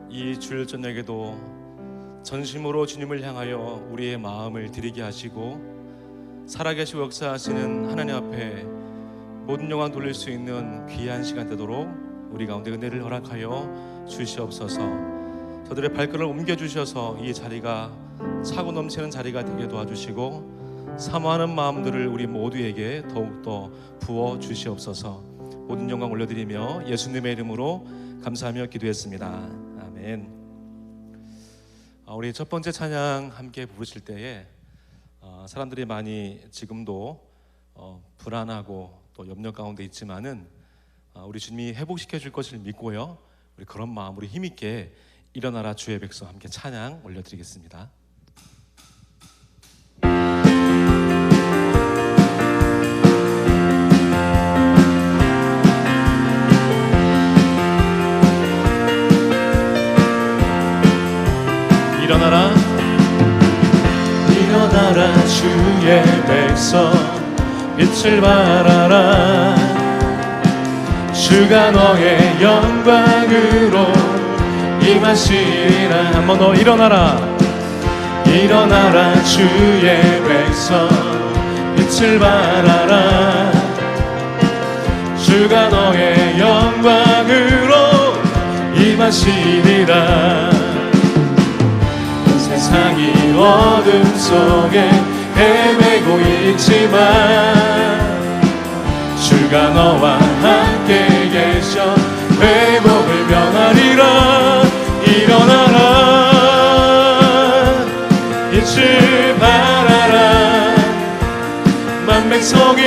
이 주일 저녁에도 전심으로 주님을 향하여 우리의 마음을 드리게 하시고 살아계시고 역사하시는 하나님 앞에 모든 영광 돌릴 수 있는 귀한 시간 되도록 우리 가운데 은혜를 허락하여 주시옵소서. 저들의 발걸음을 옮겨주셔서 이 자리가 차고 넘치는 자리가 되게 도와주시고 사모하는 마음들을 우리 모두에게 더욱더 부어 주시옵소서. 모든 영광 올려드리며 예수님의 이름으로 감사하며 기도했습니다. 아멘. 우리 첫 번째 찬양 함께 부르실 때에 사람들이 많이 지금도 불안하고 또 염려 가운데 있지만은 우리 주님이 회복시켜 줄 것을 믿고요, 우리 그런 마음으로 힘있게 일어나라 주의 백성 함께 찬양 올려드리겠습니다. 일어나라 일어나라 주의 백성 빛을 발하라. 주가 너의 영광으로 임하시리라. 한 번 더 일어나라 일어나라 주의 백성 빛을 발하라. 주가 너의 영광으로 임하시리라. 세상이 어둠 속에 헤매고 있지만 주가 너와 함께 계셔 회복을 명하리라. 일어나라 빛을 발하라. 만백성이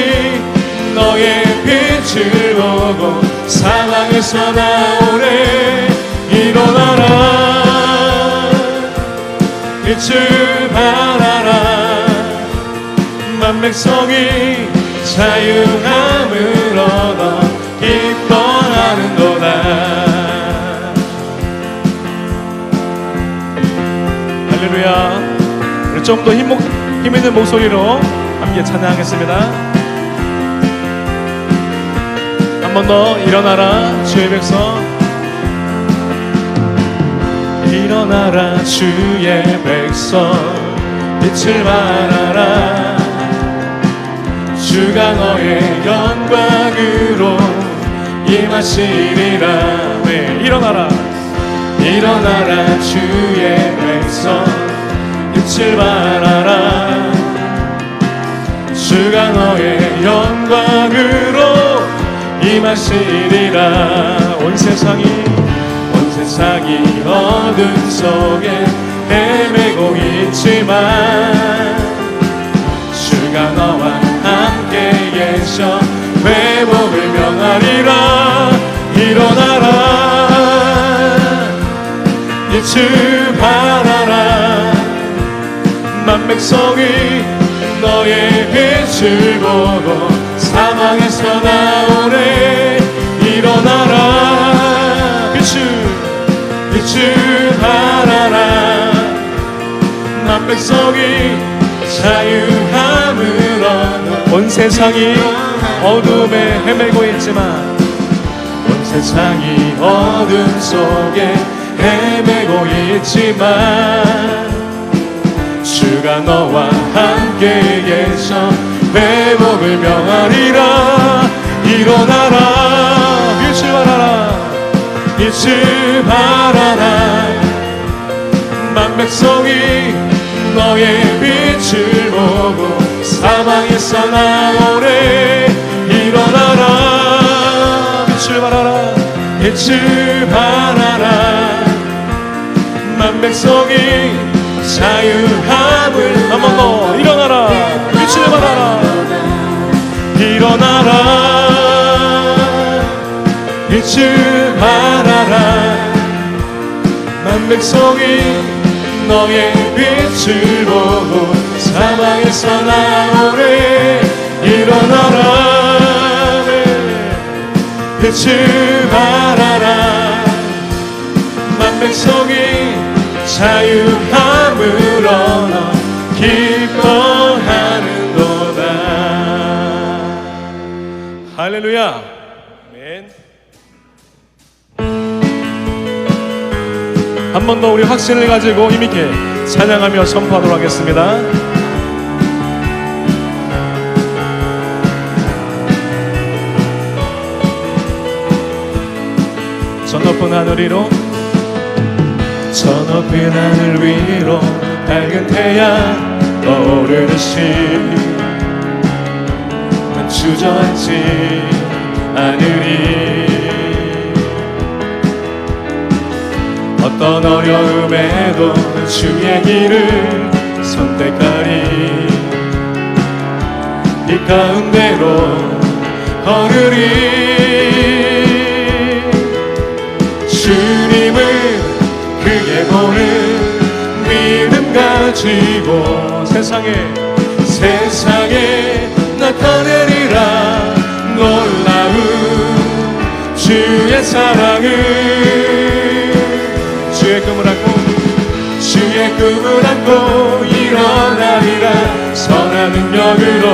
너의 빛을 보고 사망에서 나오래. 일어나라 빛을 발하라. 만백성이 자유함을 얻어 기뻐하는도다. 할렐루야. 우리 좀 더 힘 있는 목소리로 함께 찬양하겠습니다. 한 번 더 일어나라 주의 백성. 일어나라 주의 백성 빛을 발하라. 주가 너의 영광으로 임하시리라. 네, 일어나라 일어나라 주의 백성 빛을 발하라. 주가 너의 영광으로 임하시리라. 온 세상이 어둠 속에 헤매고 있지만 주가 너와 함께 계셔 회복을 명하리라. 일어나라 빛을 발하라. 만백성이 너의 빛을 보고 사망에서 나오래. 일어나라 빛을 발하라. 만백성이 자유함을 얻어. 온 세상이 어둠에 헤매고 있지만 온 세상이 어둠 속에 헤매고 있지만 주가 너와 함께 계셔 회복을 명하리라. 일어나라 빛을 발하라 빛을 발하라. 만백성이 너의 빛을 보고 사망에서 나오래. 일어나라 빛을 발하라 빛을 발하라. 만백성이 자유함을. 한 번 더 일어나라 빛을 발하라. 일어나라 빛을 발하라. 만백성이 너의 빛을 보고 사망에서 나오래. 일어나라 빛을 발하라. 만백성이 자유함을 얻어 기뻐하는도다. 할렐루야. 아멘. 한 번 더 우리 확신을 가지고 힘있게 찬양하며 선포하도록 하겠습니다. 저 높은 하늘 위로, 저 높은 하늘 위로 밝은 태양 떠오르듯이 난 주저앉지 않으리. 어떤 어려움에도 주의 길을 선택하리. 이 가운데로 걸으리. 주님을 크게 보는 믿음 가지고 세상에 나타내리라. 놀라운 주의 사랑을, 주의 꿈을 안고 일어나리라. 선한 능력으로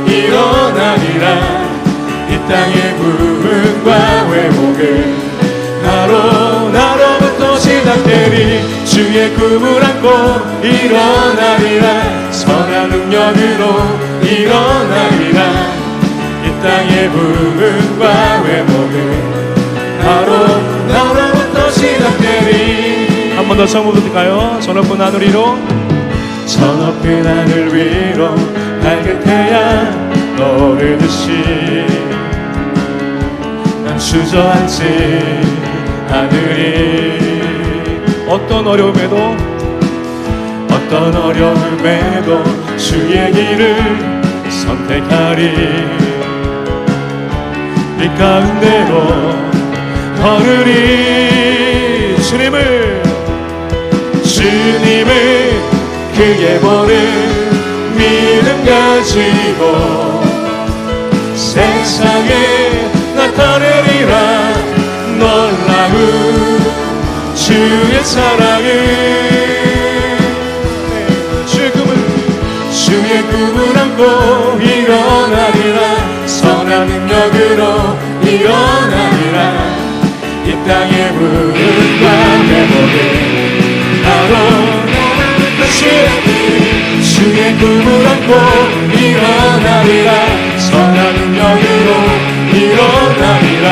일어나리라. 이 땅의 부흥과 회복을 나로부터 시작되리. 주의 꿈을 안고 일어나리라. 선한 능력으로 일어나리라. 이 땅의 부흥과 회복을 나로부터 시작되리. 한 번 더 처음 부를까요? 저 높은 하늘 위로, 저 높은 하늘 위로 밝은 태양 떠오르듯이 난 주저앉지 않으리. 어떤 어려움에도 주의 길을 선택하리. 이 가운데로 걸으리. 주님을 크게 보는 믿음 가지고 세상에 나타내리라. 놀라운 주의 사랑을, 주의 꿈을 안고 일어나리라. 선한 능력으로 일어나리라. 이 땅의 부흥과 회복을 주의 꿈을 안고 일어나리라. 선한 능력으로 일어나리라.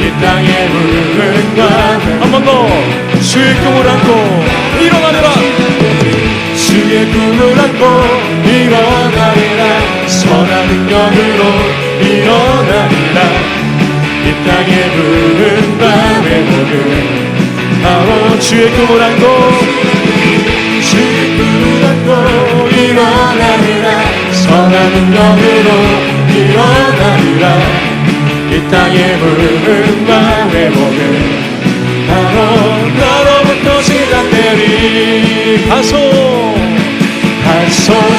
이 땅의 부흥과 한 번 더 주의 꿈을 안고 일어나리라. 주의 꿈을 안고 일어나리라. 선한 능력으로 일어나리라. 이 땅의 부흥과 회복을 주의 꿈을 안고 일어나리라. 선한 능력으로 일어나리라. 이 땅의 부흥과 회복을 나로부터 시작되리. 가소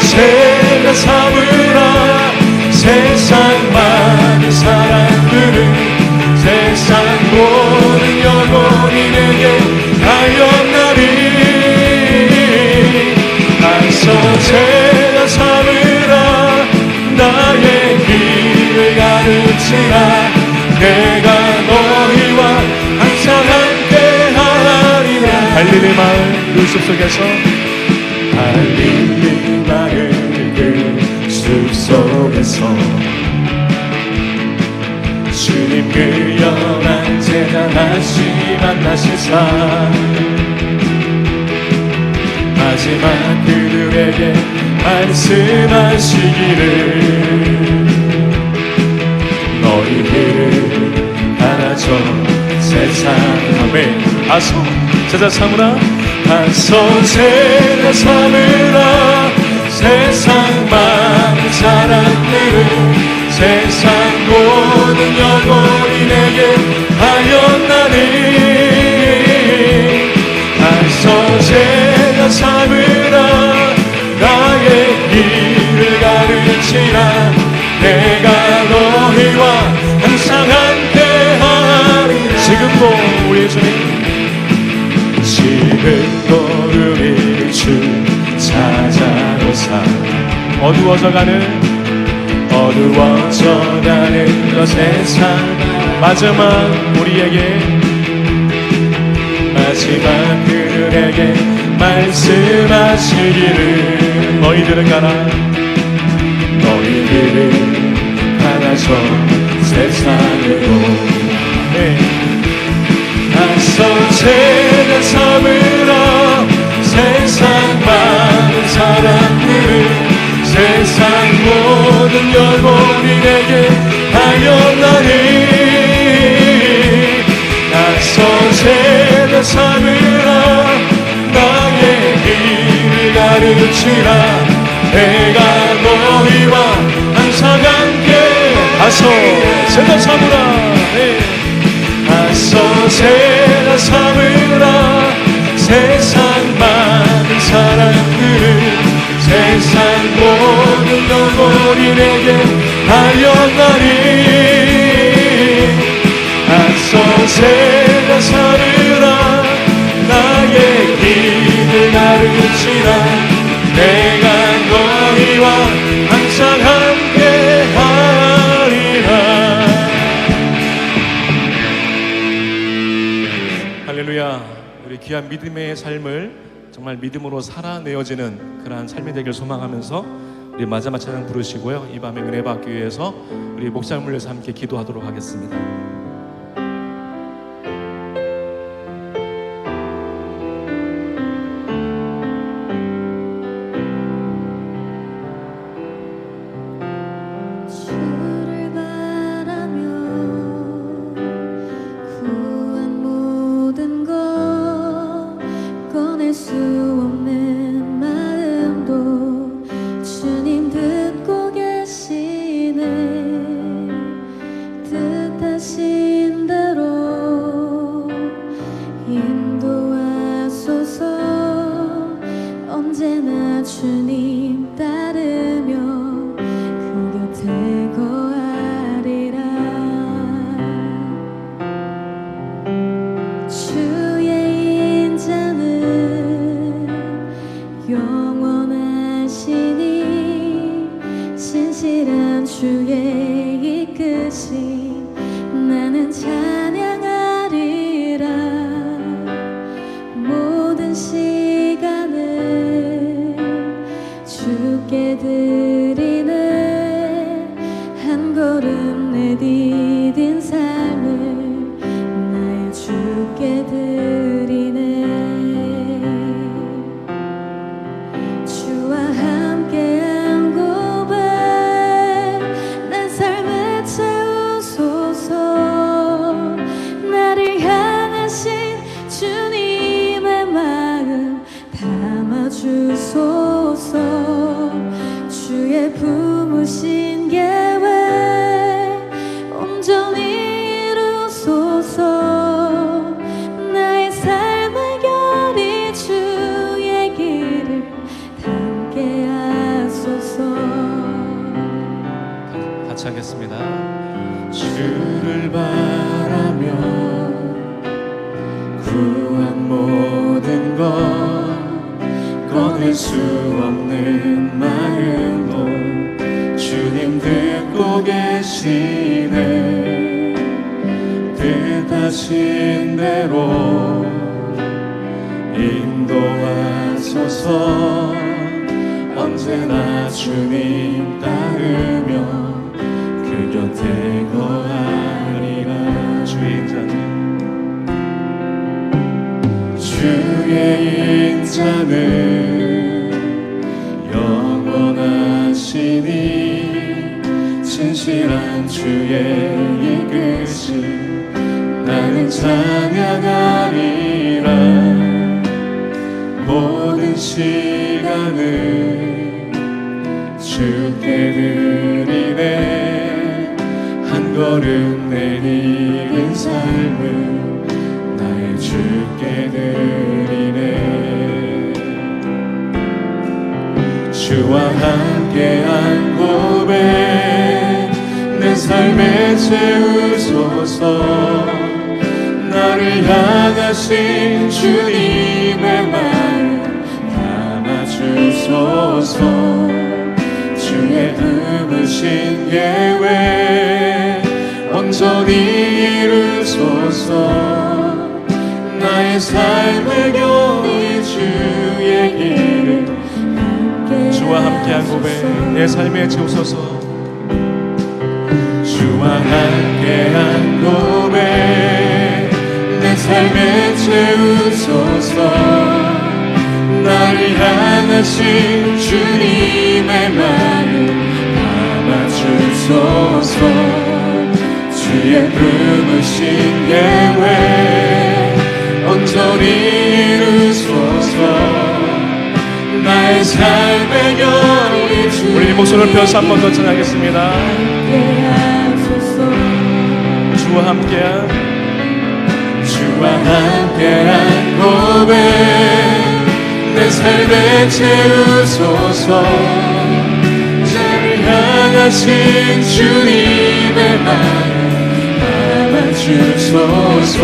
새가 삼으라. 세상 많은 사람들은 세상 모든 영혼이 내게 하였나리. 가소제가 삼으라. 나의 길을 가르치라. 내가 너희와 항상 함께하리라. 갈릴리 마을 그 숲속에서, 갈릴리 마을 그 숲속에서 주님 그 영한 제자 다시 만나시사 마지막 그들에게 말씀하시기를 너희들을 알아줘 세상. 아멘. 가서 제자 삼으라. 가서 제자 삼으라. 세상 많은 사람들은 세상 모든 영혼이 내게 하였나니. 가서 제자 삼으라. 나의 길을 가르치라. 내가 너희와 항상 함께하리. 지금도 우리 주님, 지금도 우리 주 찾아오사. 어두워져가는 저 세상 마지막 우리에게 하지만 그들에게 말씀하시기를 너희들은 가라 너희들은 가라서 세상으로 낯선 세대 삼으라 세상 많은 사람들은 세상 모든 영혼인에게 하였나니 낯선 세대 삼으라 나의 길을 가르치라 내가 너희와 항상 함께 낯선 세대 삼으라 낯선 세대 삼으라 세상 많은 사람들은 세상 모든 영혼인에게 하였나니 낯선 세대 삼으라 나의 길을 가르치라 내가 너희와 항상 함께 하리라. 할렐루야. 우리 귀한 믿음의 삶을 정말 믿음으로 살아내어지는 그러한 삶이 되길 소망하면서 우리 마지막 찬양 부르시고요, 이 밤에 은혜 받기 위해서 우리 목장물에서 함께 기도하도록 하겠습니다. 주의 품으신 계획 온전히 이루소서. 나의 삶의 결이 주의 길을 함께 하소서. 같이 하겠습니다. 주를 바라며 구한 모든 것 꺼낼 수 없는 마음도 주님 듣고 계시네. 뜻하신 대로 인도하소서. 언제나 주님 따르며 그 곁에 거하리라. 주의 인자는 영원하시니 진실한 주의 이끄심 나는 찬양하리라. 모든 시간을 주께 드리네. 한 걸음 내디딘 삶을 나의 주께 드리네. 주와 함께한 고백 내 삶에 채우소서. 나를 향하신 주님의 마음 담아주소서. 주의 품으신 계획 온전히 이루소서. 나의 삶의 배경 우리 주의 길을 주와 함께한 고백 내 삶에 채우소서 주와 함께한 고백 내 삶에 채우소서 나를 향하신 주님의 마음 담아주소서 주의 품으신 계획 온전히 이루소서 나의 삶의 결이 주 우리 목소리를 펴서 한 번 더 전하겠습니다. 주와 함께한 고백 내 삶에 채우소서 나를 향하신 주님의 마음 담아주소서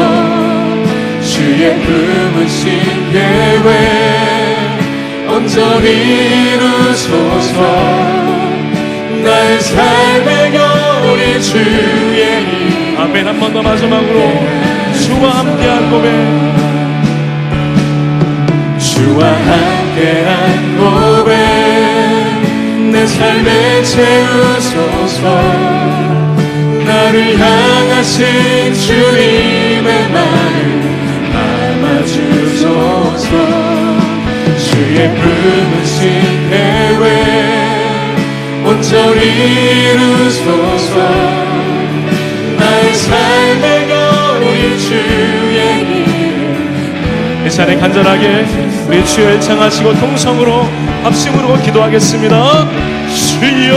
주의 품으신 계획 온전히 이루소서 나의 삶의 결이 주의 일 아멘. 한 번 더 마지막으로 주와 함께한 고백 주와 함께한 고백 내 삶에 채우소서 나를 향하신 주님의 마음 담아주소서 주의 품으신 계획 온전히 이루소서 나의 삶의 결이 주의 길 이 시간에 간절하게 우리 주여 청하시고 통성으로 합심으로 기도하겠습니다. 주여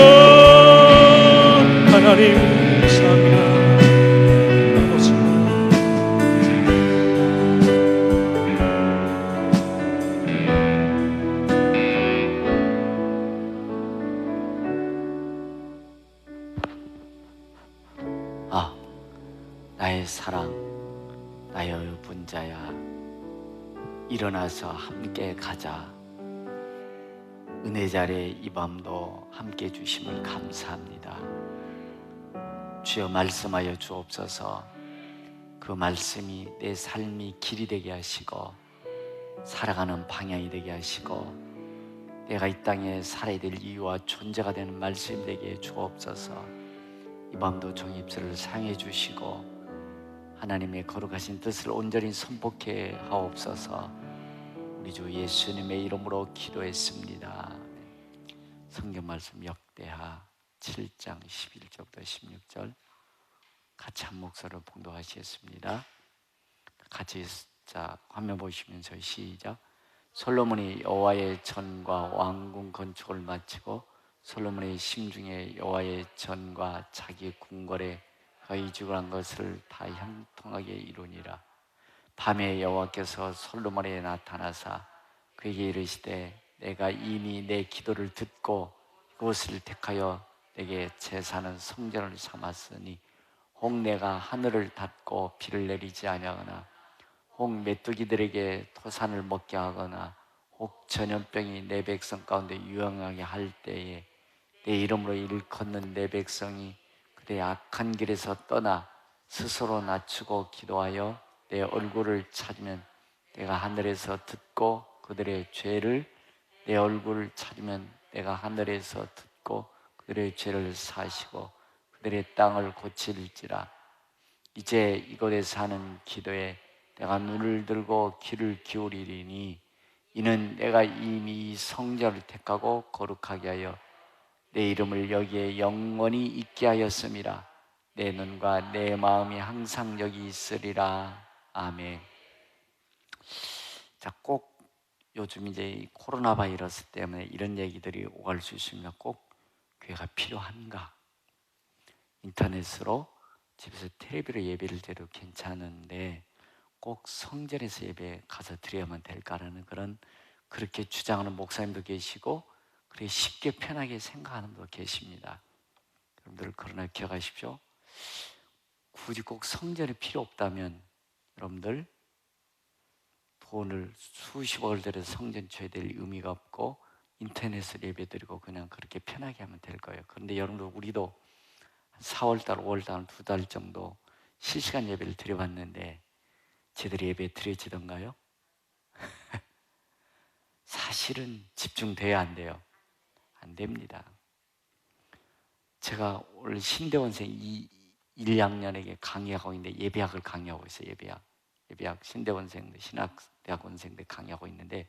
하나님 감사합니다. 나의 사랑, 나의 분자야, 일어나서 함께 가자. 은혜 자리에 이 밤도 함께 주심을 감사합니다. 주여 말씀하여 주옵소서. 그 말씀이 내 삶이 길이 되게 하시고 살아가는 방향이 되게 하시고 내가 이 땅에 살아야 될 이유와 존재가 되는 말씀이 되게 해 주옵소서. 이 밤도 종의 입술을 사용해 주시고 하나님의 거룩하신 뜻을 온전히 선포케 하옵소서. 우리 주 예수님의 이름으로 기도했습니다. 성경 말씀 역대하 7장 11절부터 16절 같이 한 목소리로 봉독하시겠습니다. 같이 자 화면 보시면서 시작. 솔로몬이 여호와의 전과 왕궁 건축을 마치고 솔로몬의 심중에 여호와의 전과 자기 궁궐에 거의주한 것을 다 형통하게 이루니라. 밤에 여호와께서 솔로몬에게 나타나사 그에게 이르시되 내가 이미 내 기도를 듣고 그것을 택하여 내게 제사는 성전을 삼았으니 혹 내가 하늘을 닫고 비를 내리지 아니하거나 혹 메뚜기들에게 토산을 먹게 하거나 혹 전염병이 내 백성 가운데 유행하게 할 때에 내 이름으로 일컫는 내 백성이 그들의 악한 길에서 떠나 스스로 낮추고 기도하여 내 얼굴을 찾으면 내가 하늘에서 듣고 그들의 죄를 내 얼굴을 찾으면 내가 하늘에서 듣고 그들의 죄를 사시고 그들의 땅을 고칠지라. 이제 이곳에서 하는 기도에 내가 눈을 들고 귀를 기울이리니 이는 내가 이미 이 성전을 택하고 거룩하게 하여 내 이름을 여기에 영원히 있게 하였음이라. 내 눈과 내 마음이 항상 여기 있으리라. 아멘. 자, 꼭 요즘 이제 이 코로나 바이러스 때문에 이런 얘기들이 오갈 수 있으면 꼭 교회가 필요한가? 인터넷으로 집에서 텔레비로 예배를 드려도 괜찮은데 꼭 성전에서 예배 가서 드려야만 될까라는 그렇게 주장하는 목사님도 계시고 그렇게 쉽게 편하게 생각하는 분도 계십니다. 여러분들 그러나 기억하십시오. 굳이 꼭 성전이 필요 없다면 여러분들 돈을 수십억을 들여서 성전 줘야 될 의미가 없고 인터넷으로 예배드리고 그냥 그렇게 편하게 하면 될 거예요. 그런데 여러분들 우리도 4월달, 5월달 2달 정도 실시간 예배를 드려봤는데 제대로 예배 드려지던가요? 사실은 집중돼야 안 돼요? 안 됩니다. 제가 오늘 신대원생 1학년에게 강의하고 있는데, 예배학을 강의하고 있어요. 예배학 신대원생들, 신학대학원생들 강의하고 있는데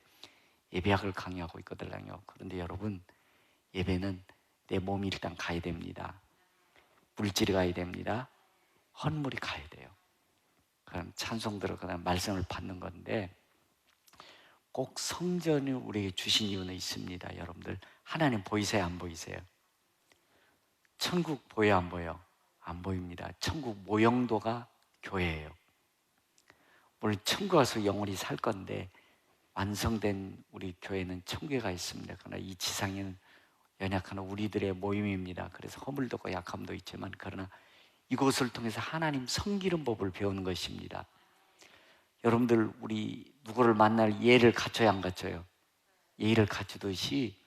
예배학을 강의하고 있거든요. 그런데 여러분, 예배는 내 몸이 일단 가야 됩니다. 물질이 가야 됩니다. 헌물이 가야 돼요. 그럼 찬송 들어가면 말씀을 받는 건데, 꼭 성전을 우리에게 주신 이유는 있습니다. 여러분들, 하나님 보이세요? 안 보이세요? 천국 보여요? 안 보여요? 안 보입니다. 천국 모형도가 교회예요. 물론 천국 가서 영원히 살 건데, 완성된 우리 교회는 천국에 가 있습니다. 그러나 이 지상에는 연약한 우리들의 모임입니다. 그래서 허물도 있고 약함도 있지만, 그러나 이곳을 통해서 하나님 섬기는 법을 배우는 것입니다. 여러분들, 우리 누구를 만날 예를 갖춰야 안 갖춰요? 예의를 갖추듯이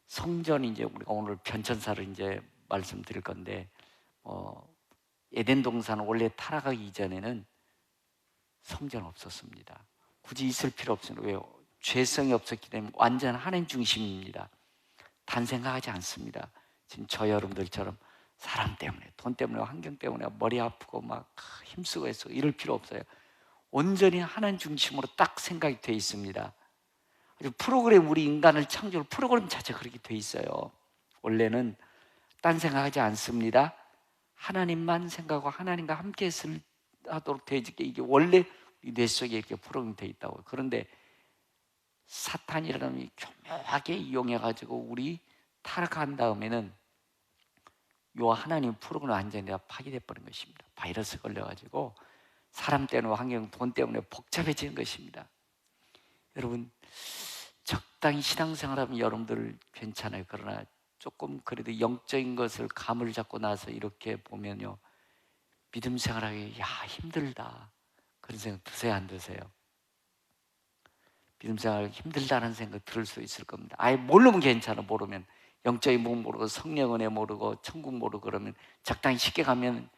성전이, 이제 우리가 오늘 변천사를 이제 말씀드릴 건데, 에덴 동산은 원래 타락하기 이전에는 성전 없었습니다. 굳이 있을 필요 없습니다. 왜요? 죄성이 없었기 때문에 완전 하나님 중심입니다. 단 생각하지 않습니다. 지금 저 여러분들처럼 사람 때문에, 돈 때문에, 환경 때문에 머리 아프고 막 힘쓰고 해서 이럴 필요 없어요. 온전히 하나님 중심으로 딱 생각이 돼 있습니다. 아주 프로그램, 우리 인간을 창조할 프로그램 자체가 그렇게 돼 있어요. 원래는 딴 생각하지 않습니다. 하나님만 생각하고 하나님과 함께 하도록 되어 있게, 이게 원래 뇌 속에 이렇게 프로그램 되어 있다고. 그런데 사탄이라는 놈이 교묘하게 이용해가지고 우리 타락한 다음에는 요 하나님 프로그램 완전히 파괴돼 버린 것입니다. 바이러스 걸려가지고 사람 때문에, 환경, 돈 때문에 복잡해지는 것입니다. 여러분, 적당히 신앙생활하면 여러분들 괜찮아요. 그러나 조금 그래도 영적인 것을 감을 잡고 나서 이렇게 보면요, 믿음 생활하기 힘들다, 그런 생각 드세요? 안 드세요? 믿음 생활 힘들다는 생각 들을 수 있을 겁니다. 아예 모르면 괜찮아. 모르면 영적인 목 모르고 성령 은혜 모르고 천국 모르고 그러면 적당히 쉽게 가면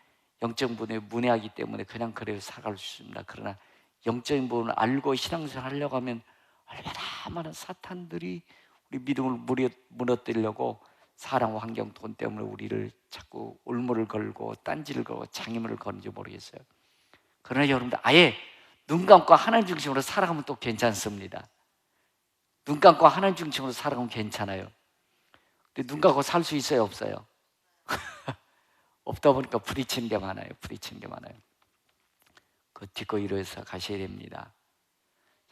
영적인 부분에 문외하기 때문에 그냥 그래요 살아갈 수 있습니다. 그러나 영적인 부분을 알고 신앙생활 하려고 하면 얼마나 많은 사탄들이 우리 믿음을 무너뜨리려고 사랑, 환경, 돈 때문에 우리를 자꾸 올무를 걸고 딴지를 걸고 장애물을 거는지 모르겠어요. 그러나 여러분들, 아예 눈 감고 하나님 중심으로 살아가면 또 괜찮습니다. 눈 감고 하나님 중심으로 살아가면 괜찮아요. 근데 눈 감고 살 수 있어요? 없어요? 없다 보니까 부딪히는 게 많아요. 부딪히는 게 많아요. 그 딛고 일어서 가셔야 됩니다.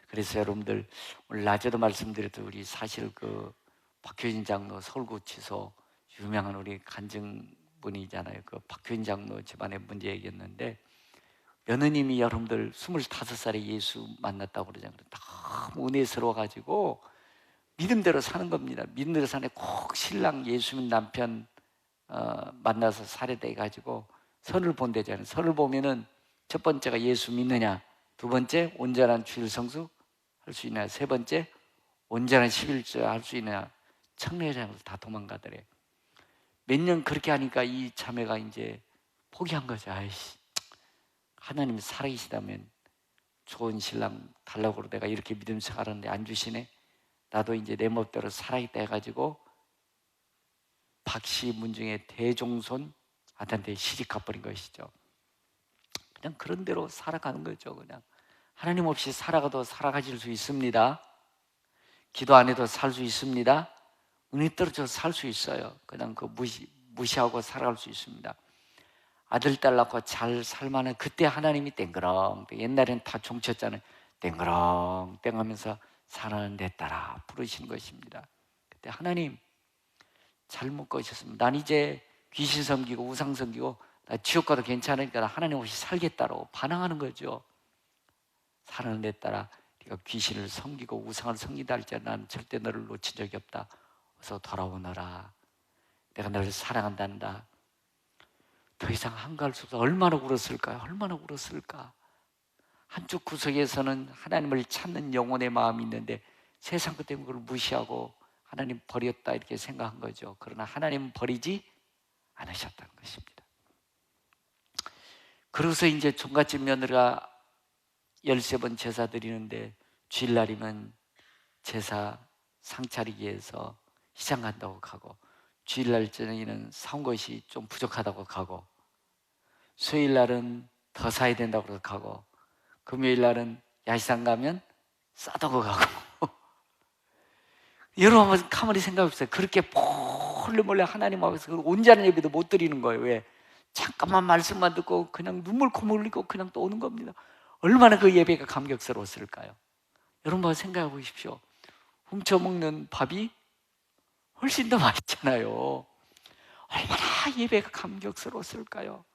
그래서 여러분들, 오늘 낮에도 말씀드렸던 우리 사실 그 박효진 장로 서울구치소 유명한 우리 간증분이잖아요. 그 박효진 장로 집안의 문제 얘기했는데, 며느님이 여러분들 25살에 예수 만났다고 그러잖아요. 너무 은혜스러워가지고 믿음대로 사는 겁니다. 믿음대로 사는, 꼭 신랑 예수 믿는 남편 만나서 살해돼가지고 선을 본대잖아요. 선을 보면은 첫 번째가 예수 믿느냐, 두 번째 온전한 주일 성수 할 수 있느냐, 세 번째 온전한 11조 할 수 있느냐, 청례장에서 다 도망가더래. 몇 년 그렇게 하니까 이 자매가 이제 포기한 거죠. 아이씨, 하나님이 살아계시다면 좋은 신랑 달라고 내가 이렇게 믿음 생활하는데 안 주시네. 나도 이제 내 멋대로 살아있다 해가지고 박씨 문중의 대종손 아들한테 시집 가버린 것이죠. 그냥 그런 대로 살아가는 거죠. 그냥 하나님 없이 살아가도 살아가질 수 있습니다. 기도 안 해도 살 수 있습니다. 은혜 떨어져서 살 수 있어요. 그냥 그 무시하고 살아갈 수 있습니다. 아들, 딸 낳고 잘 살만한 그때 하나님이 땡그렁, 옛날에는 다 종쳤잖아요. 땡그렁 땡 하면서 사는 내 딸아 부르시는 것입니다. 그때 하나님 잘못 거셨습니다. 난 이제 귀신 섬기고 우상 섬기고 나 지옥 가도 괜찮으니까 나 하나님 없이 살겠다고 반항하는 거죠. 사는 내 딸아, 네가 귀신을 섬기고 우상을 섬긴다 할지 난 절대 너를 놓친 적이 없다. 어서 돌아오너라. 내가 너를 사랑한단다. 더 이상 한가할 수 없어. 얼마나 울었을까요? 얼마나 울었을까? 한쪽 구석에서는 하나님을 찾는 영혼의 마음이 있는데 세상 것 때문에 그걸 무시하고 하나님 버렸다 이렇게 생각한 거죠. 그러나 하나님은 버리지 않으셨다는 것입니다. 그러고서 이제 종갓집 며느리가 13번 제사 드리는데 주일날이면 제사 상 차리기 위해서 시장 간다고 가고, 주일날 저녁에는 사온 것이 좀 부족하다고 가고, 수요일날은 더 사야 된다고 가고, 금요일날은 야시장 가면 싸다고 가고. 여러분 한번 가만히 생각해 보세요. 그렇게 몰래 하나님 앞에서 온전한 예배도 못 드리는 거예요. 왜? 잠깐만 말씀만 듣고 그냥 눈물 콧물 흘리고 그냥 또 오는 겁니다. 얼마나 그 예배가 감격스러웠을까요? 여러분 한번 생각해 보십시오. 훔쳐먹는 밥이 훨씬 더 맛있잖아요. 얼마나 예배가 감격스러웠을까요?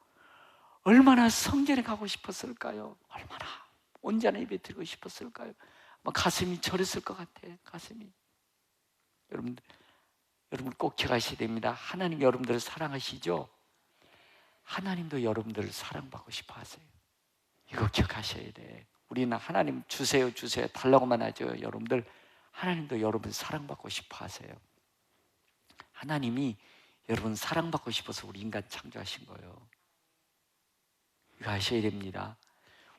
얼마나 성전에 가고 싶었을까요? 얼마나 온전한 예배 드리고 싶었을까요? 가슴이 저렸을 것 같아. 가슴이. 여러분 꼭 기억하셔야 됩니다. 하나님 여러분들을 사랑하시죠? 하나님도 여러분들을 사랑받고 싶어 하세요. 이거 기억하셔야 돼. 우리는 하나님 주세요 주세요 달라고만 하죠. 여러분들 하나님도 여러분 사랑받고 싶어 하세요. 하나님이 여러분 사랑받고 싶어서 우리 인간 창조하신 거예요. 이거 아셔야 됩니다.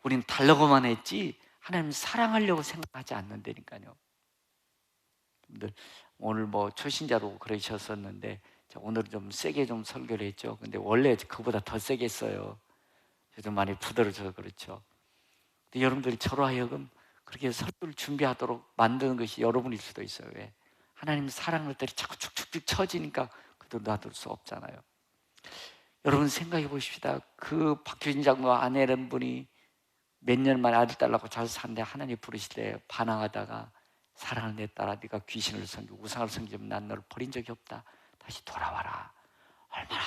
우리는 달라고만 했지 하나님 사랑하려고 생각하지 않는다니까요. 여러분들 오늘 초신자도 그러셨었는데 오늘은 좀 세게 좀 설교를 했죠. 근데 원래 그보다 더 세게 했어요. 저도 많이 부드러워서 그렇죠. 근데 여러분들이 저로 하여금 그렇게 설교를 준비하도록 만드는 것이 여러분일 수도 있어요. 왜? 하나님 사랑할 때 자꾸 축축축 처지니까 그도 놔둘 수 없잖아요. 여러분 생각해 보십시다. 그 박효진 장로 아내라는 분이 몇 년 만에 아들 딸 낳고 잘 사는데 하나님 부르실 때 반항하다가 사랑하는 내 딸아 네가 귀신을 섬기고 우상을 섬기면 난 너를 버린 적이 없다. 다시 돌아와라.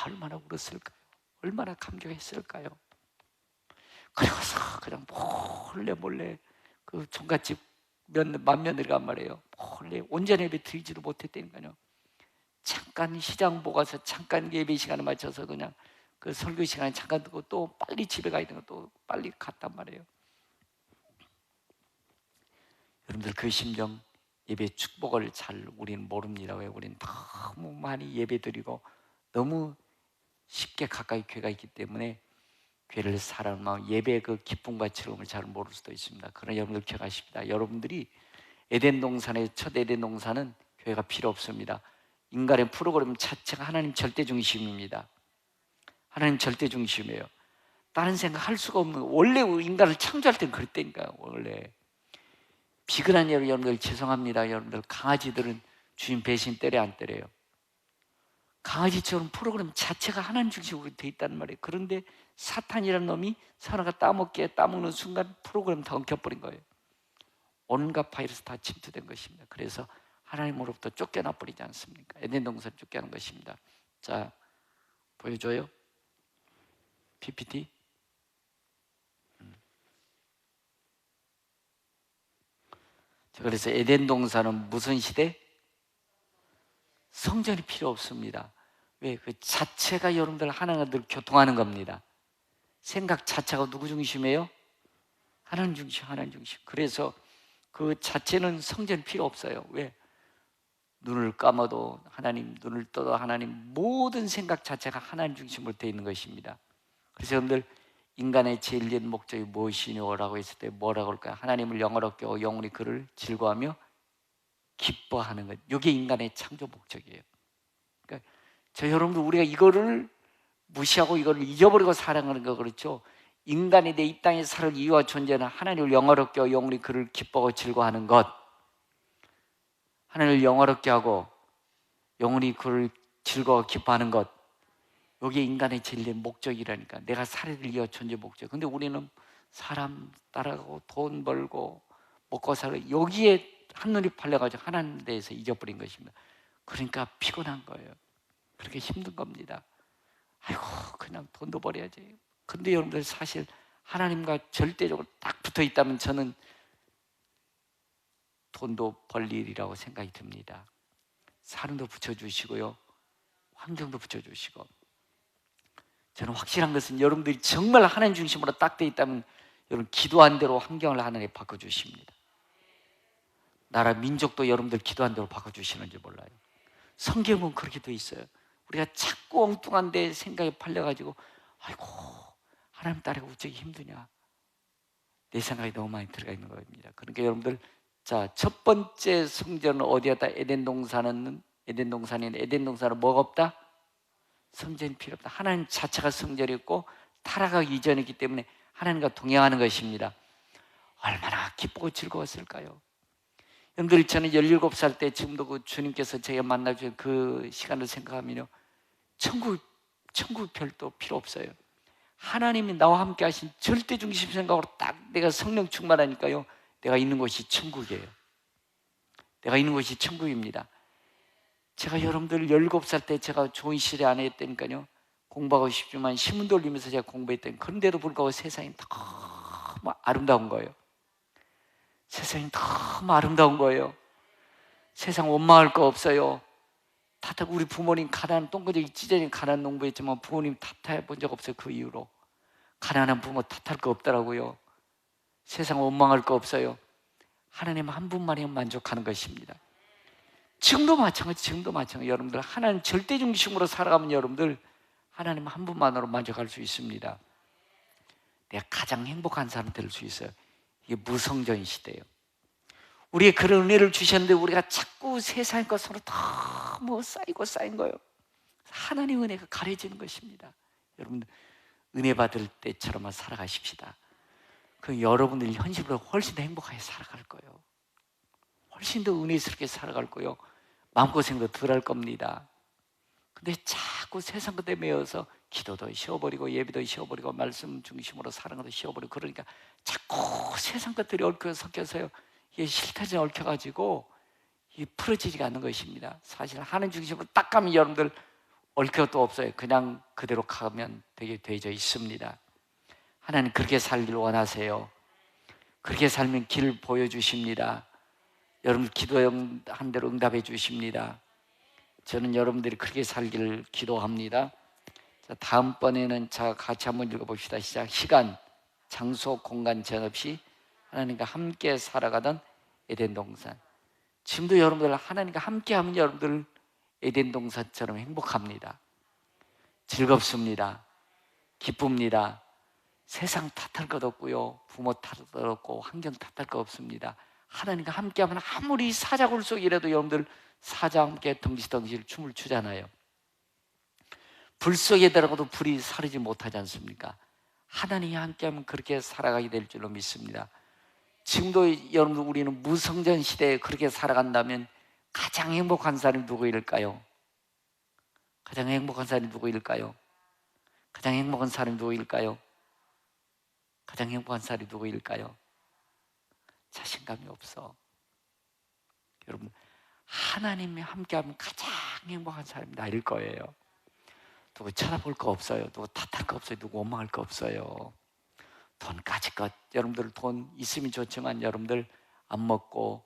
얼마나 울었을까요? 얼마나 감격했을까요? 그러고서 그냥 몰래 그 종갓집 맏며느리가 말이에요. 몰래 온전히 예배 드리지도 못했다니까요. 잠깐 시장 보고 가서 잠깐 예배 시간에 맞춰서 그냥 그 설교 시간에 잠깐 듣고 또 빨리 집에 가야 되는 거 또 빨리 갔단 말이에요. 여러분들 그 심정 예배 축복을 잘 우리는 모릅니다. 왜? 우리는 너무 많이 예배 드리고 너무 쉽게 가까이 교회가 있기 때문에 교회를 사랑하면 예배의 그 기쁨과 즐거움을 잘 모를 수도 있습니다. 그러나 여러분들 기억하십니다. 여러분들이 에덴 동산의 첫 에덴 동산은 교회가 필요 없습니다. 인간의 프로그램 자체가 하나님 절대 중심입니다. 하나님 절대 중심이에요. 다른 생각 할 수가 없는, 원래 인간을 창조할 때는 그랬다니까요. 원래 비근한 여러분들 죄송합니다. 여러분들 강아지들은 주인 배신 때려 안 때려요? 강아지처럼 프로그램 자체가 하나님 중심으로 돼 있단 말이에요. 그런데 사탄이라는 놈이 사람가 따먹는 순간 프로그램 다 엉켜버린 거예요. 온갖 바이러스 다 침투된 것입니다. 그래서 하나님으로부터 쫓겨나 버리지 않습니까? 에덴 동산 쫓겨난 것입니다. 자, 보여줘요. PPT. 그래서 에덴 동산은 무슨 시대? 성전이 필요 없습니다. 왜? 그 자체가 여러분들 하나님과 늘 교통하는 겁니다. 생각 자체가 누구 중심이에요? 하나님 중심, 하나님 중심. 그래서 그 자체는 성전이 필요 없어요. 왜? 눈을 감아도 하나님, 눈을 떠도 하나님, 모든 생각 자체가 하나님 중심으로 되어 있는 것입니다. 그래서 여러분들 인간의 제일 옛 목적이 무엇이냐고 했을 때 뭐라고 할까요? 하나님을 영화롭게 하고 영원히 그를 즐거워하며 기뻐하는 것. 이게 인간의 창조 목적이에요. 그러니까 여러분들 우리가 이거를 무시하고 이거를 잊어버리고 살아가는 거 그렇죠? 인간이 내 이 땅에 살 이유와 존재는 하나님을 영화롭게 하고 영원히 그를 기뻐하고 즐거워하는 것. 하나님을 영화롭게 하고 영원히 그를 즐거워 기뻐하는 것. 이게 인간의 제일 목적이라니까. 내가 살아야 이유와 존재 목적. 근데 우리는 사람 따라가고 돈 벌고 먹고 살고 여기에 한눈이 팔려가지고 하나님에 대해서 잊어버린 것입니다. 그러니까 피곤한 거예요. 그렇게 힘든 겁니다. 아이고 그냥 돈도 벌어야지. 근데 여러분들 사실 하나님과 절대적으로 딱 붙어 있다면 저는 돈도 벌 일이라고 생각이 듭니다. 사람도 붙여주시고요, 환경도 붙여주시고. 저는 확실한 것은 여러분들이 정말 하나님 중심으로 딱 돼 있다면 여러분 기도한 대로 환경을 하나님 바꿔주십니다. 나라 민족도 여러분들 기도한 대로 바꿔주시는지 몰라요. 성경은 그렇게 돼 있어요. 우리가 자꾸 엉뚱한 데 생각에 팔려가지고 아이고 하나님 따르고 어쩌기 힘드냐, 내 생각이 너무 많이 들어가 있는 겁니다. 그러니까 여러분들 자, 첫 번째 성전은 어디였다? 에덴 동산은 뭐가 없다? 성전이 필요 없다. 하나님 자체가 성전이었고 타락하기 이전이기 때문에 하나님과 동행하는 것입니다. 얼마나 기쁘고 즐거웠을까요? 여러분들, 저는 17살 때 지금도 그 주님께서 제가 만나주신 그 시간을 생각하면요, 천국 별도 필요 없어요. 하나님이 나와 함께 하신 절대 중심 생각으로 딱 내가 성령 충만하니까요, 내가 있는 곳이 천국이에요. 내가 있는 곳이 천국입니다. 제가 여러분들 17살 때 제가 좋은 시대 안에 있다니까요, 공부하고 싶지만 신문 돌리면서 제가 공부했더니, 그런데도 불구하고 세상이 너무 아름다운 거예요. 세상이 너무 아름다운 거예요. 세상 원망할 거 없어요. 탓하고, 우리 부모님 가난 똥거저기 찢어진 가난 농부였지만 부모님 탓해 본 적 없어요. 그 이후로 가난한 부모 탓할 거 없더라고요. 세상 원망할 거 없어요. 하나님 한 분만이면 만족하는 것입니다. 지금도 마찬가지. 여러분들, 하나님 절대 중심으로 살아가면 여러분들 하나님 한 분만으로 만족할 수 있습니다. 내가 가장 행복한 사람 될 수 있어요. 이게 무성전 시대예요. 우리의 그런 은혜를 주셨는데 우리가 자꾸 세상의 것으로 너무 쌓인 거예요. 하나님의 은혜가 가려지는 것입니다. 여러분들, 은혜 받을 때처럼만 살아가십시다. 그 여러분들이 현실보다 훨씬 더 행복하게 살아갈 거예요. 훨씬 더 은혜스럽게 살아갈 거예요. 마음고생도 덜 할 겁니다. 근데 자꾸 세상 것에 매여서 기도도 쉬어버리고 예배도 쉬어버리고 말씀 중심으로 사는 것도 쉬어버리고, 그러니까 자꾸 세상 것들이 얽혀 섞여서요, 이게 실타전에 얽혀가지고 이게 풀어지지가 않는 것입니다. 사실 하나님 중심으로 딱 가면 여러분들 얽혀 또 없어요. 그냥 그대로 가면 되게 되어져 있습니다. 하나님 그렇게 살기를 원하세요. 그렇게 살면 길을 보여주십니다. 여러분 기도한 대로 응답해 주십니다. 저는 여러분들이 그렇게 살기를 기도합니다. 자, 다음번에는 자, 같이 한번 읽어봅시다. 시작. 시간, 장소, 공간 제한 없이 하나님과 함께 살아가던 에덴 동산. 지금도 여러분들 하나님과 함께하면 여러분들 에덴 동산처럼 행복합니다. 즐겁습니다. 기쁩니다. 세상 탓할 것 없고요, 부모 탓할 것 없고 환경 탓할 것 없습니다. 하나님과 함께하면 아무리 사자굴 속이라도 여러분들 사자와 함께 덩실덩실 춤을 추잖아요. 불 속에 들어가도 불이 사르지 못하지 않습니까? 하나님이 함께하면 그렇게 살아가게 될 줄로 믿습니다. 지금도 여러분들 우리는 무성전 시대에 그렇게 살아간다면 가장 행복한 사람이 누구일까요? 가장 행복한 사람이 누구일까요? 가장 행복한 사람이 누구일까요? 가장 행복한 사람이 누구일까요? 자신감이 없어. 여러분, 하나님이 함께하면 가장 행복한 사람이 나일 거예요. 누구 쳐다볼 거 없어요. 누구 탓할 거 없어요. 누구 원망할 거 없어요. 돈까지껏 여러분들 돈 있으면 좋지만 여러분들 안 먹고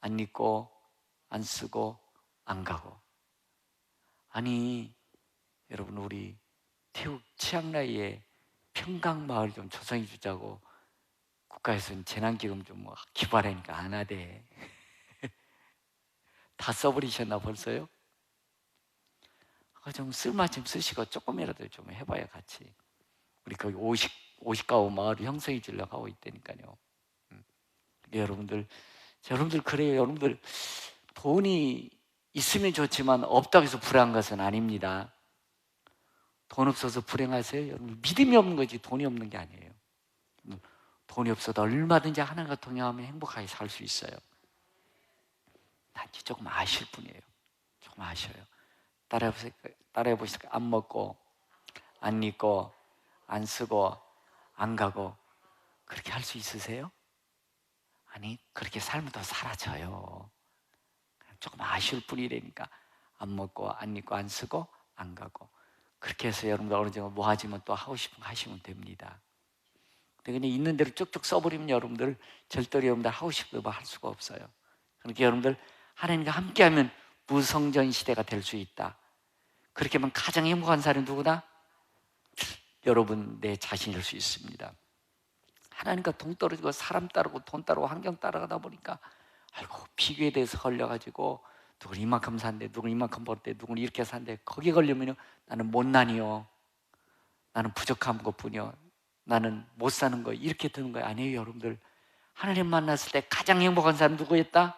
안 입고 안 쓰고 안 가고. 아니 여러분, 우리 태국 치앙라이에 평강마을 좀 조성해 주자고 국가에서는 재난기금 좀 기부하라니까 안 하대. 다 써버리셨나 벌써요? 좀 쓸만큼 쓰시고 조금이라도 좀 해봐야 같이. 우리 거기 50가구 마을을 형성해 주려고 하고 있다니까요. 여러분들 그래요. 여러분들 돈이 있으면 좋지만 없다고 해서 불행한 것은 아닙니다. 돈 없어서 불행하세요? 여러분, 믿음이 없는 거지 돈이 없는 게 아니에요. 돈이 없어도 얼마든지 하나님과 동행하면 행복하게 살 수 있어요. 단지 조금 아실 뿐이에요. 조금 아셔요. 따라해 보실까요? 안 먹고 안 입고 안 쓰고 안 가고 그렇게 할 수 있으세요? 아니, 그렇게 살면 더 사라져요. 조금 아쉬울 뿐이라니까. 안 먹고 안 입고 안 쓰고 안 가고 그렇게 해서 여러분들 어느 정도 모아지면 또 하고 싶은 거 하시면 됩니다. 근데 그냥 있는 대로 쭉쭉 써버리면 여러분들 절대로 여러분들 하고 싶은 거 할 수가 없어요. 그러니까 여러분들 하나님과 함께하면 무성전 시대가 될 수 있다. 그렇게 하면 가장 행복한 사람이 누구다? 여러분 내 자신일 수 있습니다. 하나님과 동떨어지고 사람 따르고 돈 따르고 환경 따라가다 보니까 아이고 비교에 대해서 걸려가지고 누구는 이만큼 산대, 누구는 이만큼 벌대, 누구는 이렇게 산대. 거기에 걸리면요 나는 못난이요, 나는 부족한 것뿐이요, 나는 못 사는 거 이렇게 드는 거예요. 아니에요. 여러분들 하나님 만났을 때 가장 행복한 사람 누구였다?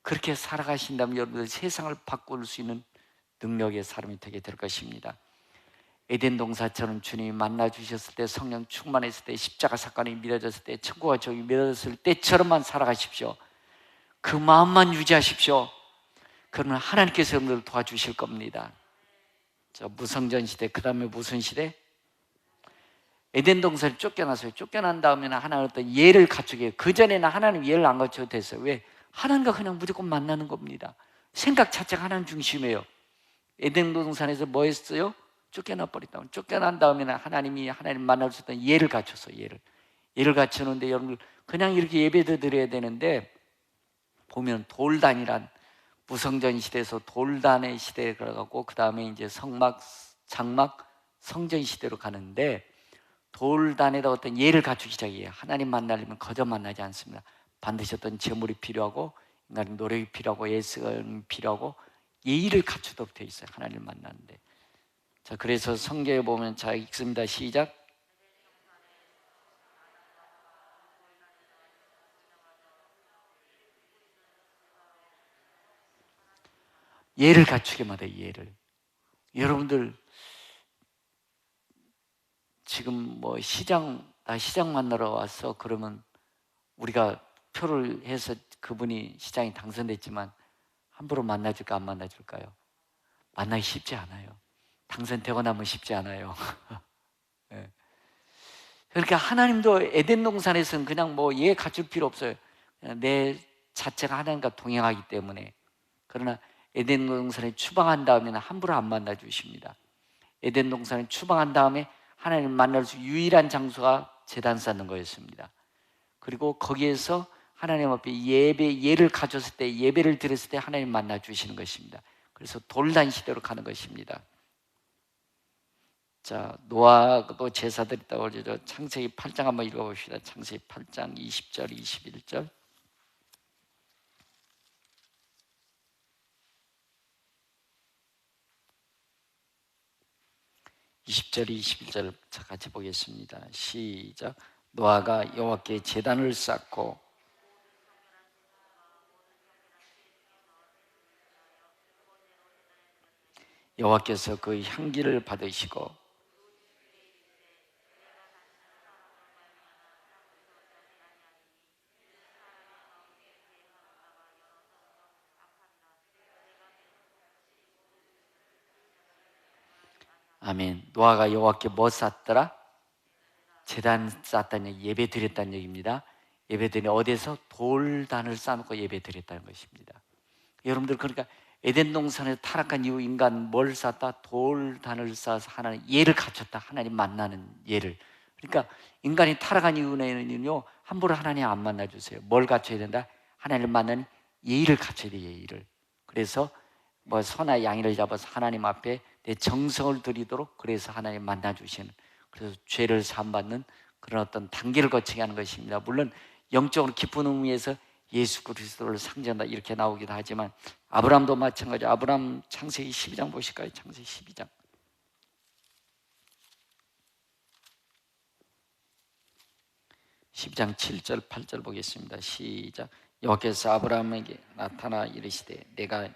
그렇게 살아가신다면 여러분들 세상을 바꿀 수 있는 능력의 사람이 되게 될 것입니다. 에덴 동산처럼 주님이 만나 주셨을 때, 성령 충만했을 때, 십자가 사건이 미뤄졌을 때, 천국과 저기 미뤄졌을 때처럼만 살아가십시오. 그 마음만 유지하십시오. 그러면 하나님께서 여러분들을 도와주실 겁니다. 저 무성전 시대, 그 다음에 무슨 시대? 에덴 동산에 쫓겨났어요. 쫓겨난 다음에는 하나님 어떤 예를 갖추게 해요. 그전에는 하나님 예를 안 갖춰도 됐어요. 왜? 하나님과 그냥 무조건 만나는 겁니다. 생각 자체가 하나님 중심이에요. 에덴 동산에서 뭐 했어요? 쫓겨나 버렸다. 쫓겨난 다음에는 하나님이 하나님 만날 수 있던 예를 갖춰서 예를 갖추는데 여러분 그냥 이렇게 예배도 드려야 되는데 보면 돌단이란 무성전 시대에서 돌단의 시대에 들어가고 그 다음에 이제 성막, 장막, 성전 시대로 가는데 돌단에다 어떤 예를 갖추기 시작해요. 하나님 만나려면 거저 만나지 않습니다. 반드시 어떤 재물이 필요하고 인간의 노력이 필요하고 예습이 필요하고 예의를 갖추도록 되어 있어요. 하나님을 만나는데. 자, 그래서 성경에 보면 자 읽습니다. 시작. 예를 갖추게 마다 예를. 여러분들 지금 뭐 시장 만나러 왔어 그러면 우리가 표를 해서 그분이 시장에 당선됐지만 함부로 만나줄까 안 만나줄까요? 만나기 쉽지 않아요. 당선되고 나면 쉽지 않아요. 네. 그러니까 하나님도 에덴 동산에서는 그냥 뭐 예 갖출 필요 없어요. 그냥 내 자체가 하나님과 동행하기 때문에. 그러나 에덴 동산에 추방한 다음에는 함부로 안 만나 주십니다. 에덴 동산에 추방한 다음에 하나님 만날 수 유일한 장소가 제단 쌓는 거였습니다. 그리고 거기에서 하나님 앞에 예를 가졌을 때, 예배를 드렸을 때 하나님 만나 주시는 것입니다. 그래서 돌단 시대로 가는 것입니다. 자, 노아도 제사 드렸다고 그러죠. 창세기 8장 한번 읽어봅시다. 창세기 8장 20절, 21절. (20절) 21절 같이 보겠습니다. 시작. 노아가 여호와께 제단을 쌓고 여호와께서 그 향기를 받으시고 아멘. 노아가 여호와께 뭐 쌓더라? 제단 쌓았다는 얘기, 예배 드렸다는 얘기입니다. 예배 드린 어디에서? 돌단을 쌓아놓고 예배 드렸다는 것입니다. 여러분들 그러니까 에덴 동산에서 타락한 이후 인간 뭘 쌓았다? 돌단을 쌓아서 하나님 예를 갖췄다. 하나님 만나는 예를. 그러니까 인간이 타락한 이후에는요 함부로 하나님 안 만나주세요. 뭘 갖춰야 된다? 하나님을 만나는 예의를 갖춰야 돼요. 예의를. 그래서 뭐 소나 양이를 잡아서 하나님 앞에 내 정성을 드리도록 그래서 하나님 만나주시는, 그래서 죄를 사함받는 그런 어떤 단계를 거치게 하는 것입니다. 물론 영적으로 깊은 의미에서 예수 그리스도를 상징한다 이렇게 나오기도 하지만 아브라함도 마찬가지. 아브라함 창세기 12장 보실까요? 창세기 12장 12장 7절 8절 보겠습니다. 시작. 여호와께서 아브라함에게 나타나 이르시되 내가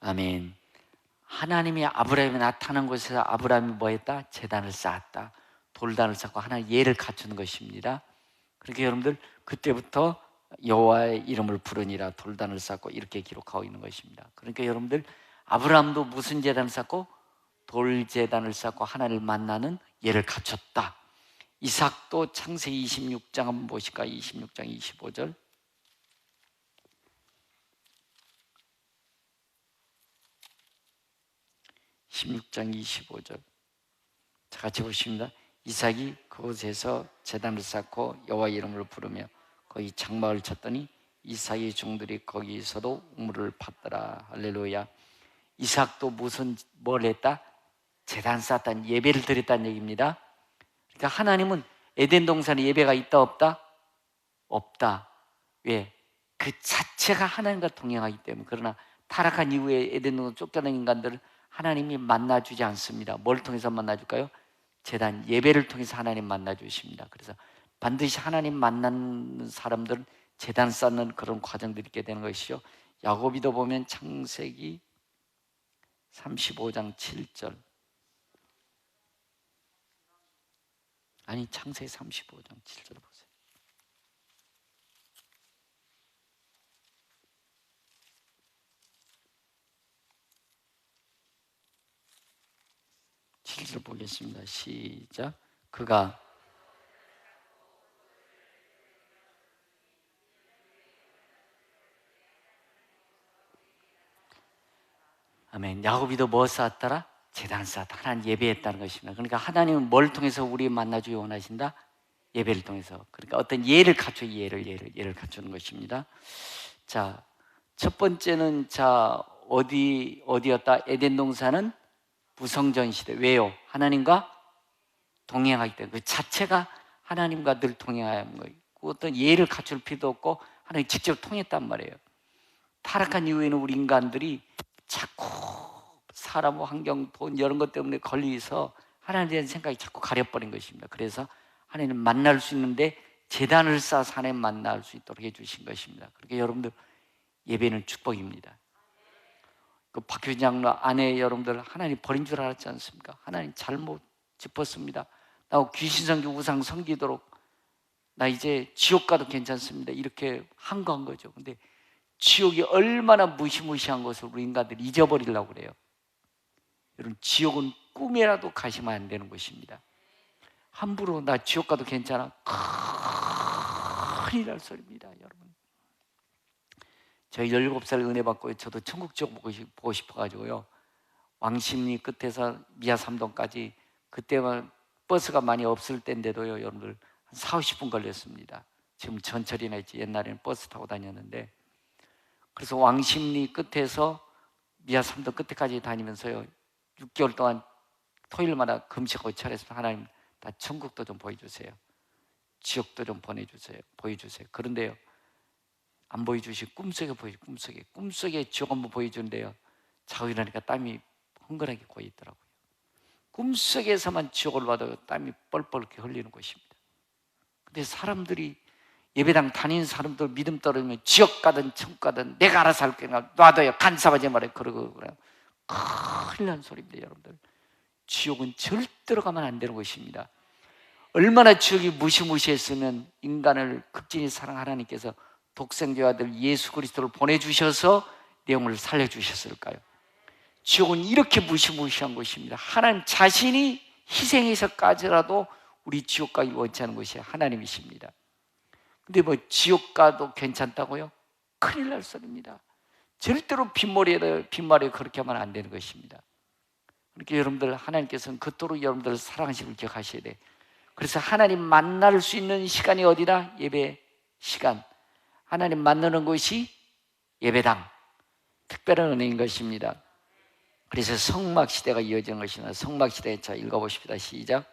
아멘. 하나님이 아브라함에 나타난 곳에서 아브라함이 뭐 했다? 제단을 쌓았다. 돌단을 쌓고 하나님 예를 갖추는 것입니다. 그렇게 여러분들 그때부터 여호와의 이름을 부르니라 돌단을 쌓고 이렇게 기록하고 있는 것입니다. 그러니까 여러분들 아브라함도 무슨 제단을 쌓고? 돌제단을 쌓고 하나님을 만나는 예를 갖췄다. 이삭도 창세기 26장 한번 보실까요? 26장 25절 16장 25절 자, 같이 보십니다. 이삭이 그곳에서 제단을 쌓고 여호와 이름을 부르며 거기 장막을 쳤더니 이삭의 종들이 거기서도 우물을 팠더라. 할렐루야. 이삭도 뭘 했다? 제단 쌓았다는 예배를 드렸다는 얘기입니다. 그러니까 하나님은 에덴 동산에 예배가 있다 없다? 없다. 왜? 그 자체가 하나님과 동행하기 때문에. 그러나 타락한 이후에 에덴 동산 쫓겨난 인간들을 하나님이 만나주지 않습니다. 뭘 통해서 만나줄까요? 제단 예배를 통해서 하나님 만나주십니다. 그래서 반드시 하나님 만나는 사람들은 제단 쌓는 그런 과정들이 있게 되는 것이죠. 야고보도 보면 창세기 35장 7절, 아니 창세기 35장 7절 보세요. 칠 보겠습니다. 시작. 그가 아멘. 야고보도 뭐 쌓았더라? 제단 쌓았다. 하나님 예배했다는 것입니다. 그러니까 하나님은 뭘 통해서 우리 만나주기 원하신다? 예배를 통해서. 그러니까 어떤 예를 갖춰 예를 갖추는 것입니다. 자, 첫 번째는 어디였다? 에덴 동산은 무성전 시대. 왜요? 하나님과 동행하기 때문에. 그 자체가 하나님과 늘 동행하는 거예요. 어떤 예를 갖출 필요도 없고 하나님 직접 통했단 말이에요. 타락한 이후에는 우리 인간들이 자꾸 사람, 환경, 돈 이런 것 때문에 걸리서 하나님에 대한 생각이 자꾸 가려버린 것입니다. 그래서 하나님 만날 수 있는데 제단을 쌓아서 하나님 만날 수 있도록 해주신 것입니다. 그러니까 여러분들 예배는 축복입니다. 그 박효진 장로 아내 여러분들 하나님 버린 줄 알았지 않습니까? 하나님 잘못 짚었습니다. 나 귀신 섬기 우상 섬기도록 나 이제 지옥 가도 괜찮습니다. 이렇게 항거한 거죠. 근데 지옥이 얼마나 무시무시한 것을 우리 인간들이 잊어버리려고 그래요. 여러분, 지옥은 꿈에라도 가시면 안 되는 것입니다. 함부로 나 지옥 가도 괜찮아, 큰일 날 소리입니다. 여러분, 저희 17살 은혜 받고 저도 천국 지옥 보고 싶어가지고요, 왕십리 끝에서 미아 3동까지, 그때만 버스가 많이 없을 때인데도요, 여러분들 한 40-50분 걸렸습니다. 지금 전철이나 있지, 옛날에는 버스 타고 다녔는데. 그래서 왕십리 끝에서 미아 3동 끝에까지 다니면서요, 6개월 동안 토요일마다 금식하고 철회해서 하나님 나 천국도 좀 보여주세요, 지옥도 좀 보여주세요. 그런데요, 안 보여주시고 꿈속에 지옥 한번 보여주는데요, 자고 일어나니까 땀이 흥건하게 고이더라고요. 꿈속에서만 지옥을 봐도 땀이 뻘뻘 이렇게 흘리는 것입니다. 근데 사람들이, 예배당 다니는 사람들 믿음 떨어지면 지옥 가든 천국 가든 내가 알아서 할 거야, 놔둬요, 간섭하지 말아요, 그러고 그래요. 큰일 난 소리입니다. 여러분들, 지옥은 절대로 가면 안 되는 것입니다. 얼마나 지옥이 무시무시했으면 인간을 극진히 사랑 하나님께서 독생자 아들 예수 그리스도를 보내주셔서 내용을 살려주셨을까요? 지옥은 이렇게 무시무시한 것입니다. 하나님 자신이 희생해서까지라도 우리 지옥 가기 원치 않은 것이 하나님이십니다. 근데 뭐 지옥 가도 괜찮다고요? 큰일 날 소리입니다. 절대로 빈말에 그렇게 하면 안 되는 것입니다. 그러니까 여러분들, 하나님께서는 그토록 여러분들을 사랑하심을 기억하셔야 돼. 그래서 하나님 만날 수 있는 시간이 어디다? 예배 시간. 하나님 만나는 것이 예배당, 특별한 은혜인 것입니다. 그래서 성막 시대가 이어지는 것입니다. 성막 시대, 자 읽어보십시다. 시작.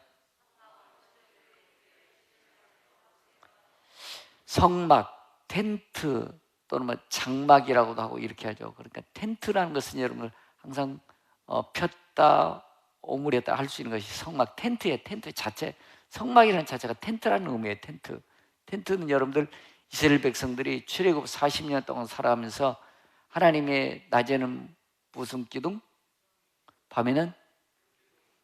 성막, 텐트 또는 뭐 장막이라고도 하고 이렇게 하죠. 그러니까 텐트라는 것은 여러분들 항상 폈다 오므렸다 할 수 있는 것이 성막, 텐트예요. 텐트 자체, 성막이라는 자체가 텐트라는 의미예요. 텐트는 여러분들 이스라엘 백성들이 출애굽 40년 동안 살아가면서 하나님의 낮에는 무슨 기둥? 밤에는?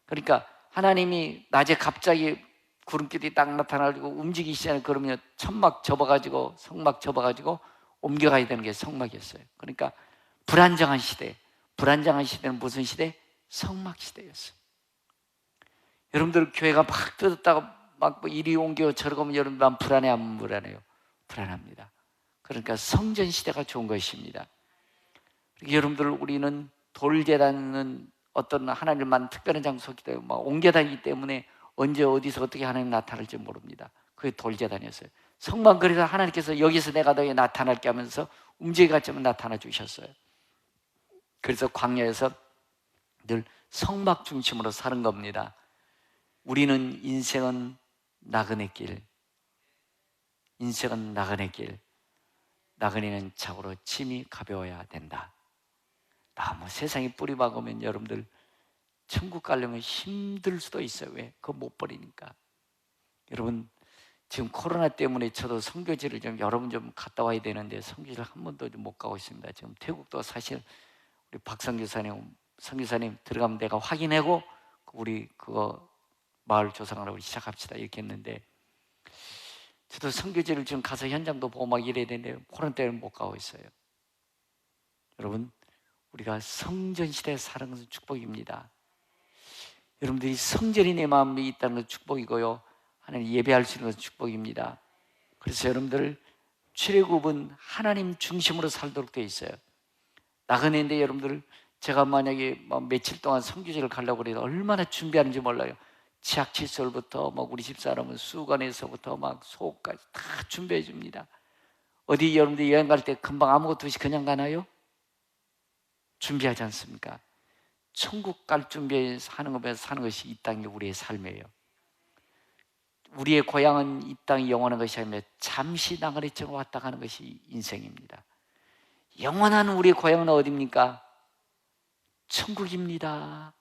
그러니까 하나님이 낮에 갑자기 구름기둥이 딱 나타나고 움직이기 시작하면, 그러면 천막 접어가지고 성막 접어가지고 옮겨가야 되는 게 성막이었어요. 그러니까 불안정한 시대는 무슨 시대? 성막 시대였어요. 여러분들 교회가 막 뜯었다가 막 이리 옮겨 저러고 하면 여러분 난 불안해, 안 불안해요? 불안합니다. 그러니까 성전 시대가 좋은 것입니다. 여러분들, 우리는 돌제단은 어떤 하나님만 특별한 장소이기 때문에 막 옮겨다니기 때문에 언제 어디서 어떻게 하나님 나타날지 모릅니다. 그게 돌제단이었어요. 성막, 그래서 하나님께서 여기서 내가 너에 나타날게 하면서 움직여가지고 나타나 주셨어요. 그래서 광야에서 늘 성막 중심으로 사는 겁니다. 우리는 인생은 나그네 길, 인생은 나그네 길, 나그네는 자고로 짐이 가벼워야 된다. 너무 세상에 뿌리 박으면 여러분들 천국 가려면 힘들 수도 있어요. 왜? 그거 못 버리니까. 여러분, 지금 코로나 때문에 저도 선교지를 좀 여러 번 좀 갔다 와야 되는데 선교지를 한 번도 좀 못 가고 있습니다. 지금 태국도 사실 우리 박성교사님, 선교사님 들어가면 내가 확인하고 우리 그거 마을 조성하라고 시작합시다 이렇게 했는데, 저도 선교지를 지금 가서 현장도 보고 막 이래야 되는데 코로나 때문에 못 가고 있어요. 여러분, 우리가 성전 시대에 사는 것은 축복입니다. 여러분들이 성전이 내 마음에 있다는 것은 축복이고요, 하나님 예배할 수 있는 것은 축복입니다. 그래서 여러분들 출애굽은 하나님 중심으로 살도록 되어 있어요. 나그네인데 여러분들, 제가 만약에 며칠 동안 선교지를 가려고 해도 얼마나 준비하는지 몰라요. 치약 칫솔부터 우리 집사람은 수건에서부터 속까지 다 준비해 줍니다. 어디 여러분들 여행 갈 때 금방 아무것도 없이 그냥 가나요? 준비하지 않습니까? 천국 갈 준비해서 하는 것에서 사는 것이 이 땅이 우리의 삶이에요. 우리의 고향은 이 땅이 영원한 것이 아니라 잠시 나그네처럼 왔다 가는 것이 인생입니다. 영원한 우리의 고향은 어디입니까? 천국입니다.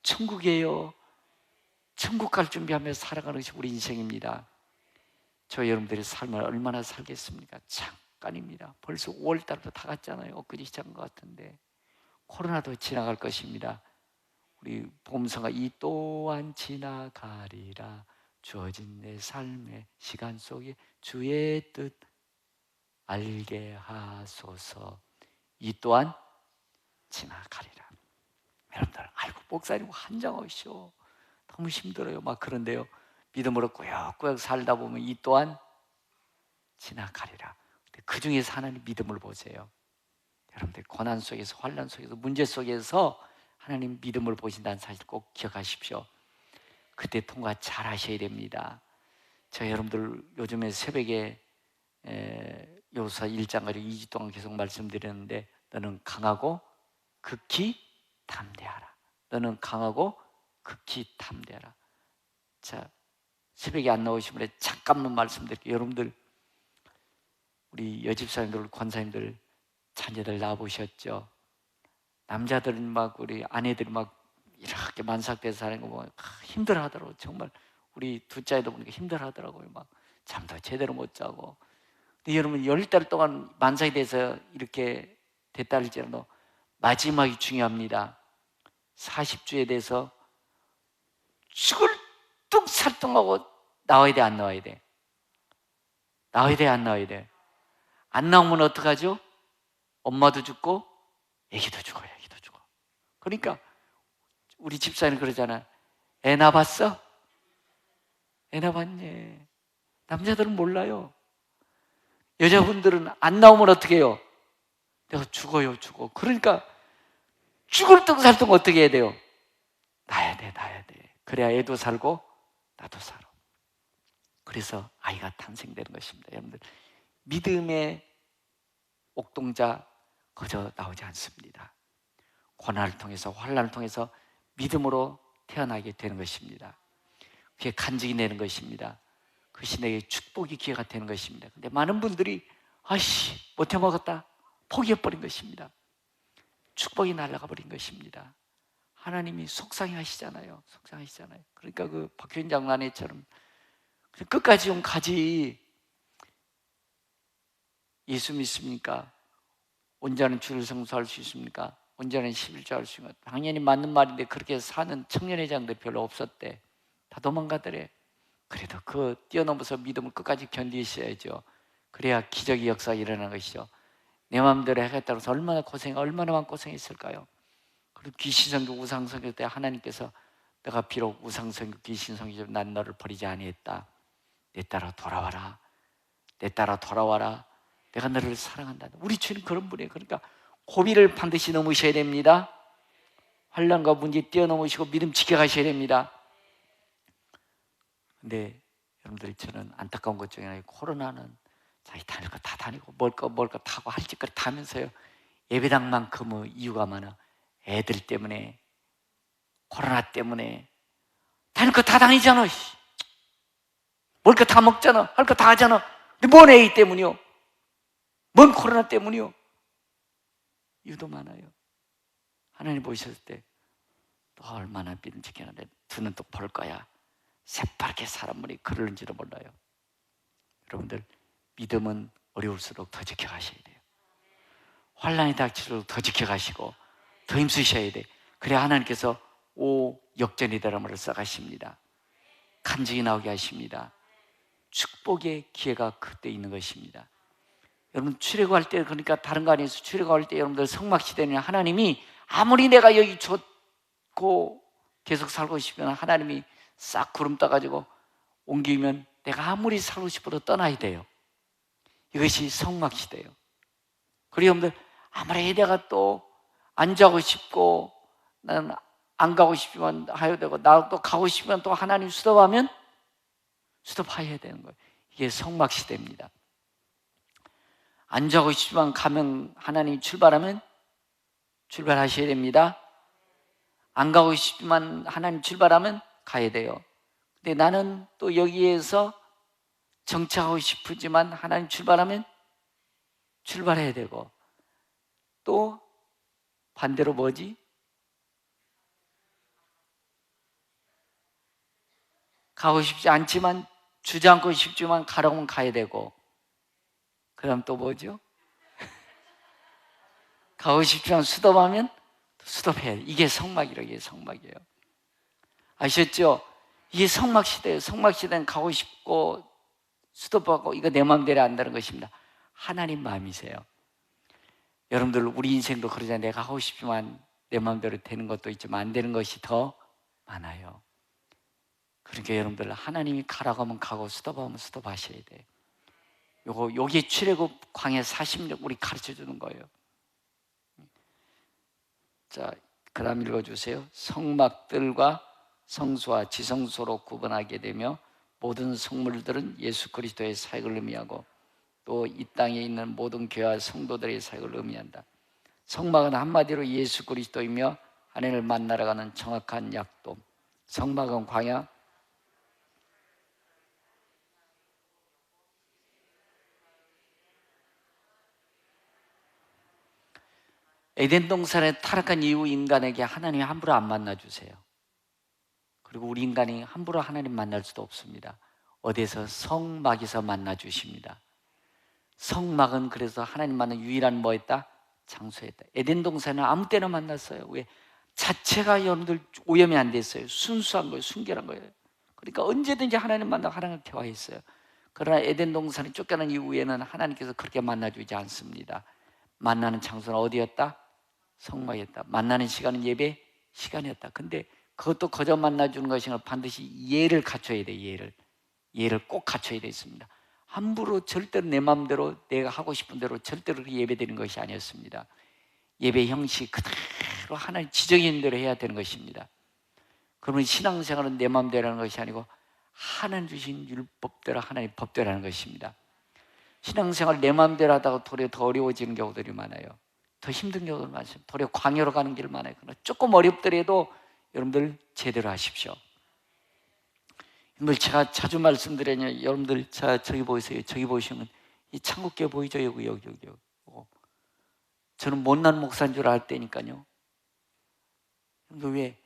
천국이에요. 천국 갈 준비하면서 살아가는 것이 우리 인생입니다. 저 여러분들의 삶을 얼마나 살겠습니까? 잠깐입니다. 벌써 5월달부터 다 갔잖아요. 엊그제 시작한 것 같은데. 코로나도 지나갈 것입니다. 우리 복음서가 이 또한 지나가리라. 주어진 내 삶의 시간 속에 주의 뜻 알게 하소서. 이 또한 지나가리라. 여러분들, 아이고 목사님 한장하시오, 너무 힘들어요 그런데요, 믿음으로 꾸역꾸역 살다 보면 이 또한 지나가리라. 그 중에서 하나님 믿음을 보세요. 여러분들 고난 속에서, 환난 속에서, 문제 속에서 하나님 믿음을 보신다는 사실 꼭 기억하십시오. 그때 통과 잘 하셔야 됩니다. 저 여러분들 요즘에 새벽에 요사 1장까지 2주 동안 계속 말씀드렸는데, 너는 강하고 극히 담대하라. 너는 강하고 극히 담대하라. 자, 새벽에 안 나오신 분에 잠깐만 말씀드릴게요. 여러분들, 우리 여집사님들, 권사님들 자녀들 낳아보셨죠? 남자들은 우리 아내들이 이렇게 만삭돼서 사는 거 보면 힘들어하더라고요. 정말 우리 둘째 아이도 보니까 힘들어하더라고요. 잠도 제대로 못 자고. 근데 여러분, 10달 동안 만삭이 돼서 이렇게 됐다 할지라도 마지막이 중요합니다. 40주에 대해서 죽을 뚝 살뚱하고 나와야 돼, 안 나와야 돼? 나와야 돼, 안 나와야 돼? 안 나오면 어떡하죠? 엄마도 죽고 애기도 죽어요. 애기도 죽어. 그러니까 우리 집사님 그러잖아. 애 낳아봤어? 애 낳아봤네. 남자들은 몰라요. 여자분들은 안 나오면 어떻게 해요? 내가 죽어요, 죽어. 그러니까 죽을 듯 살든 어떻게 해야 돼요? 낳아야 돼, 낳아야 돼. 그래야 애도 살고 나도 살아. 그래서 아이가 탄생되는 것입니다. 여러분들, 믿음의 옥동자 그저 나오지 않습니다. 고난을 통해서, 환난을 통해서 믿음으로 태어나게 되는 것입니다. 그게 간증이 되는 것입니다. 그것이 내게 축복의 기회가 되는 것입니다. 근데 많은 분들이 못해 먹었다 포기해버린 것입니다. 축복이 날아가 버린 것입니다. 하나님이 속상해 하시잖아요. 속상하시잖아요. 그러니까 그 박효인 장로아내처럼 끝까지 좀 가지. 예수 믿습니까? 온전한 주를 성수할 수 있습니까? 온전한 11조 할 수 있습니까? 당연히 맞는 말인데 그렇게 사는 청년회장들 별로 없었대. 다 도망가더래. 그래도 그 뛰어넘어서 믿음을 끝까지 견디셔야죠. 그래야 기적의 역사가 일어나는 것이죠. 내 마음대로 하겠다고 해서 얼마나 고생했을까요? 그리고 귀신성교, 우상성교 때 하나님께서 내가 비록 우상성교, 귀신성교 난 너를 버리지 아니했다. 내 따라 돌아와라. 내 따라 돌아와라. 내가 너를 사랑한다. 우리 주는 그런 분이에요. 그러니까 고비를 반드시 넘으셔야 됩니다. 환난과 문제 뛰어넘으시고 믿음 지켜가셔야 됩니다. 근데 여러분들, 저는 안타까운 것 중에 하나가 코로나는 자기 다닐 거 다 다니고 먹을 거 타고 할 짓거리 다 하면서요, 예배당만큼은 이유가 많아. 애들 때문에, 코로나 때문에 다닐 거 다 다니잖아. 먹을 거 다 먹잖아. 할 거 다 하잖아. 근데 뭔 A 때문이요? 뭔 코로나 때문이요? 이유도 많아요. 하나님 보셨을 때 또 얼마나 믿음직하는데 두 눈 또 볼 거야. 새파랗게 사람들이 그러는지도 몰라요. 여러분들, 믿음은 어려울수록 더 지켜가셔야 돼요. 환난이 닥칠수록 더 지켜가시고 더 힘쓰셔야 돼. 그래야 하나님께서 역전이다라는 말을 써가십니다. 간증이 나오게 하십니다. 축복의 기회가 그때 있는 것입니다. 여러분, 출애굽할 때, 그러니까 다른 거 아니어서 출애굽할 때 여러분들 성막시대는 하나님이 아무리 내가 여기 좋고 계속 살고 싶으면 하나님이 싹 구름 떠가지고 옮기면 내가 아무리 살고 싶어도 떠나야 돼요. 이것이 성막시대예요. 그리고 여러분들, 아무리 내가 또 안 자고 싶고 나는 안 가고 싶지만 해야 되고 나 또 가고 싶으면 또 하나님 스톱하면 스톱해야 되는 거예요. 이게 성막시대입니다. 안 자고 싶지만 가면 하나님이 출발하면 출발하셔야 됩니다. 안 가고 싶지만 하나님 출발하면 가야 돼요. 근데 나는 또 여기에서 정착하고 싶지만 하나님 출발하면 출발해야 되고, 또 반대로 뭐지? 가고 싶지 않지만 주저앉고 싶지만 가라고 하면 가야 되고, 그다음 또 뭐죠? 가고 싶지만 스톱하면 스톱해야 돼. 이게 성막이라고. 이게 성막이에요. 아셨죠? 이게 성막시대예요. 성막시대는 가고 싶고 스톱하고 이거 내 마음대로 한다는 것입니다. 하나님 마음이세요. 여러분들, 우리 인생도 그러잖아요. 내가 하고 싶지만 내 마음대로 되는 것도 있지만 안 되는 것이 더 많아요. 그러니까 여러분들, 하나님이 가라고 하면 가고 스톱하면 스톱하셔야 돼요. 요게 출애굽 광야 40년 우리 가르쳐주는 거예요. 자, 그 다음 읽어주세요. 성막들과 성소와 지성소로 구분하게 되며 모든 성물들은 예수 그리스도의 사역을 의미하고 또 이 땅에 있는 모든 교회와 성도들의 사역을 의미한다. 성막은 한마디로 예수 그리스도이며 하나님을 만나러 가는 정확한 약도. 성막은 광야 에덴 동산에 타락한 이후 인간에게 하나님이 함부로 안 만나주세요. 그리고 우리 인간이 함부로 하나님 만날 수도 없습니다. 어디에서? 성막에서 만나주십니다. 성막은 그래서 하나님 만나는 유일한 뭐였다? 장소였다. 에덴 동산은 아무 때나 만났어요. 왜? 자체가 여러분들 오염이 안 됐어요. 순수한 거예요. 순결한 거예요. 그러니까 언제든지 하나님 만나고 하나님을 대화했어요. 그러나 에덴 동산이 쫓겨난 이후에는 하나님께서 그렇게 만나주지 않습니다. 만나는 장소는 어디였다? 성막이었다. 만나는 시간은 예배 시간이었다. 근데 그것도 거저 만나주는 것이 아니라 반드시 예를 갖춰야 돼요. 예를 꼭 갖춰야 되겠습니다. 함부로 절대로 내 마음대로 내가 하고 싶은 대로 절대로 예배 드리는 것이 아니었습니다. 예배 형식 그대로 하나님 지정인 대로 해야 되는 것입니다. 그러면 신앙생활은 내 마음대로 하는 것이 아니고 하나님 주신 율법대로 하나님 법대로 하는 것입니다. 신앙생활 내 마음대로 하다가 도리어 더 어려워지는 경우들이 많아요. 더 힘든 경우들 많습니다. 도리어 광야로 가는 길 많아요. 그러나 조금 어렵더라도 여러분들 제대로 하십시오. 여러분들, 제가 자주 말씀드려요. 여러분들, 저기 보이세요? 저기 보시면 이 창국교 보이죠? 여기. 저는 못난 목사인 줄 알 때니까요. 여러분들, 왜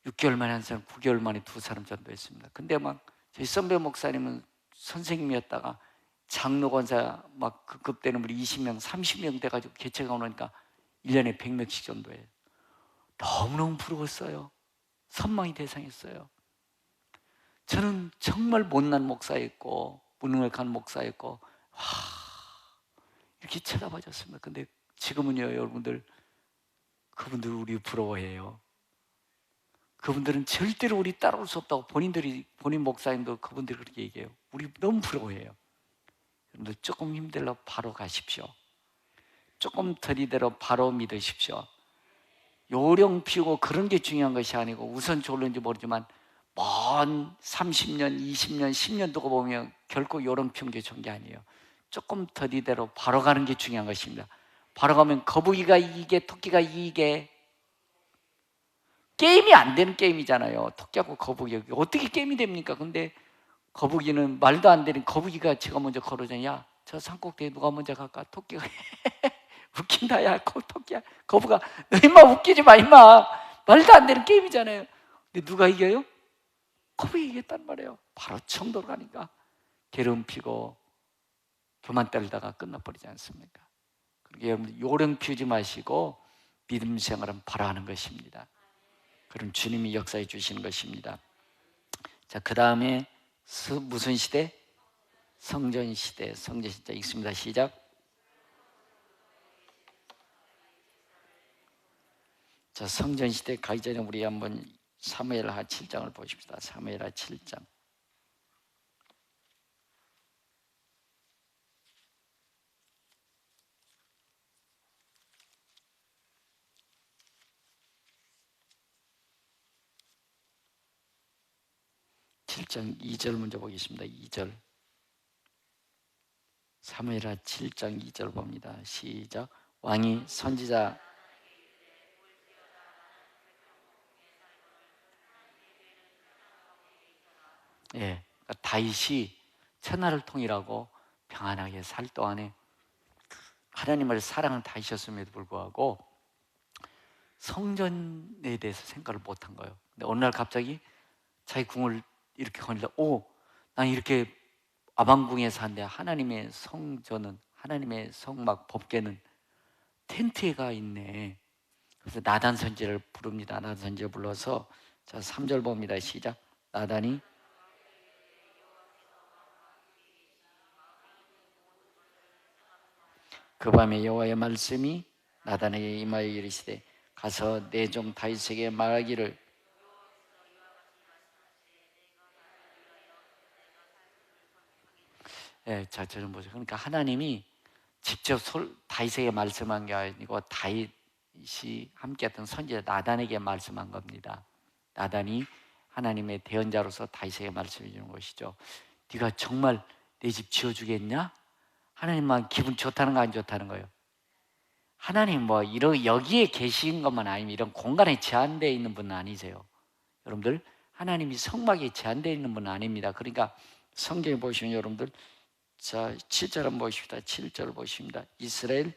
6개월 만에 한 사람, 9개월 만에 2사람 전도했습니다. 근데 막 저희 선배 목사님은 선생님이었다가 장로 권사 막 급되는 분이 20명, 30명 돼가지고 개체가 오니까 1년에 100명씩 전도해요. 너무너무 부러웠어요. 선망이 대상이었어요. 저는 정말 못난 목사였고 무능력한 목사였고 이렇게 쳐다봐줬습니다. 근데 지금은요, 여러분들, 그분들 우리 부러워해요. 그분들은 절대로 우리 따라올 수 없다고 본인 목사님도 그분들이 그렇게 얘기해요. 우리 너무 부러워해요. 여러분들, 조금 힘들어 바로 가십시오. 조금 들이대로 바로 믿으십시오. 요령 피우고 그런 게 중요한 것이 아니고, 우선 좋을는지 모르지만 먼 30년, 20년, 10년 두고 보면 결코 요령 피운 게 좋은 게 아니에요. 조금 더디대로 바로 가는 게 중요한 것입니다. 바로 가면 거북이가 이기게, 토끼가 이기게. 게임이 안 되는 게임이잖아요. 토끼하고 거북이. 어떻게 게임이 됩니까? 근데 거북이는 말도 안 되는 거북이가 제가 먼저 걸어오잖아요. 야, 저 산꼭대기 누가 먼저 갈까? 토끼가 웃긴다. 야, 토끼야, 거북아, 너 임마 웃기지 마 임마. 말도 안 되는 게임이잖아요. 근데 누가 이겨요? 거북이 이겼단 말이에요. 바로 청도로 가니까 게으름 피고 교만 떨다가 끝나버리지 않습니까? 그러니까 여러분 요령 피우지 마시고 믿음 생활은 바로 하는 것입니다. 그럼 주님이 역사해 주시는 것입니다. 자, 그 다음에 무슨 시대? 성전 시대. 성전 시대 읽습니다. 시작. 자, 성전 시대 가기 전에 우리 한번 사무엘하 7장을 보십시다. 사무엘하 7장. 칠 장 2절 먼저 보겠습니다. 2절. 사무엘하 7장 2절 봅니다. 시작. 왕이 선지자 예, 그러니까 다윗이 천하를 통일하고 평안하게 살 동안에 하나님을 사랑하는 다윗이었음에도 불구하고 성전에 대해서 생각을 못한 거예요. 근데 어느 날 갑자기 자기 궁을 이렇게 거닐다, 난 이렇게 아방궁에 사는데 하나님의 성전은, 하나님의 성막 법궤는 텐트가 있네. 그래서 나단 선지자를 부릅니다. 나단 선지자를 불러서, 자, 3절 봅니다. 시작. 나단이 그 밤에 여호와의 말씀이 나단에게 임하여 이르시되 가서 내 종 다윗에게 말하기를 예, 자, 저는 보죠. 그러니까 하나님이 직접 다윗에게 말씀한 게 아니고 다윗이 함께했던 선지자 나단에게 말씀한 겁니다. 나단이 하나님의 대언자로서 다윗에게 말씀해 주는 것이죠. 네가 정말 내 집 지어주겠냐? 하나님만 기분 좋다는 거 안 좋다는 거예요? 하나님 뭐 여기에 계신 것만 아니면 이런 공간에 제한되어 있는 분은 아니세요. 여러분들 하나님이 성막에 제한되어 있는 분은 아닙니다. 그러니까 성경에 보시면 여러분들, 자, 7절 한번 보십시다. 7절 보십니다. 이스라엘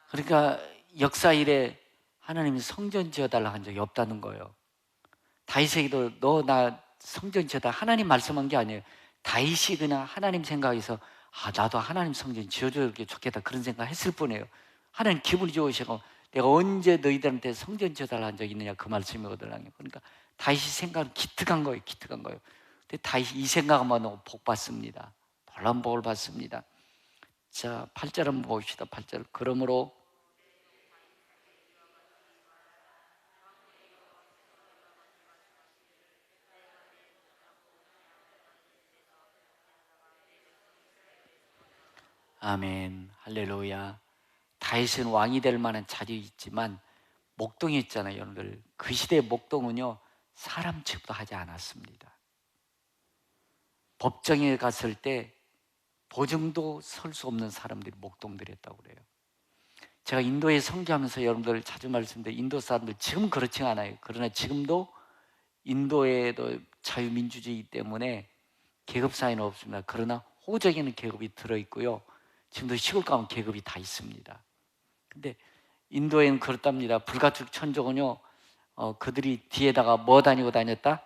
그러니까 역사 이래 하나님이 성전 지어달라 한 적이 없다는 거예요. 다윗에게도 너 나 성전 지어달라 하나님 말씀한 게 아니에요. 다윗이 그냥 하나님 생각해서 나도 하나님 성전 지어주는 게 좋겠다 그런 생각 했을 뿐이에요. 하나님 기분이 좋으시고 내가 언제 너희들한테 성전 지어달라 한 적이 있느냐 그 말씀이거든요. 그러니까 다윗이 생각은 기특한 거예요. 기특한 거예요. 근데 다윗이 이 생각만 하고 복 받습니다. 놀라운 복을 받습니다. 자, 8절 한번 봅시다. 8절. 그러므로 아멘, 할렐루야. 다윗은 왕이 될 만한 자질이 있지만 목동이었잖아요, 여러분들. 그 시대의 목동은요 사람 취급도 하지 않았습니다. 법정에 갔을 때 보증도 설 수 없는 사람들이 목동들이었다고 그래요. 제가 인도에 선교하면서 여러분들 자주 말씀드린 인도 사람들 지금 그렇지 않아요. 그러나 지금도 인도에도 자유민주주의 때문에 계급 사이는 없습니다. 그러나 호적에는 계급이 들어있고요, 지금도 시골 가면 계급이 다 있습니다. 근데 인도에는 그렇답니다. 불가축 천족은요, 그들이 뒤에다가 뭐 다니고 다녔다?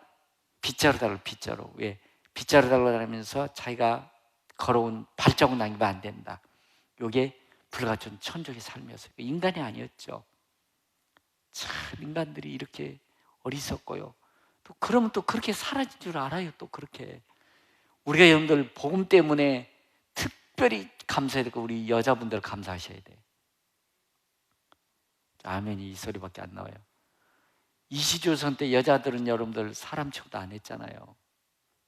빗자루 달고, 빗자루. 왜? 빗자루 달고 다니면서 자기가 걸어온 발자국 남기면 안 된다. 요게 불가춘 천족의 삶이었어요. 인간이 아니었죠. 참 인간들이 이렇게 어리석고요. 또 그러면 또 그렇게 사라진 줄 알아요. 또 그렇게 우리가 여러분들 복음 때문에 특별히 감사해야 되고 우리 여자분들 감사하셔야 돼. 아멘이 이 소리밖에 안 나와요. 이시조선 때 여자들은 여러분들 사람 취급도 안 했잖아요.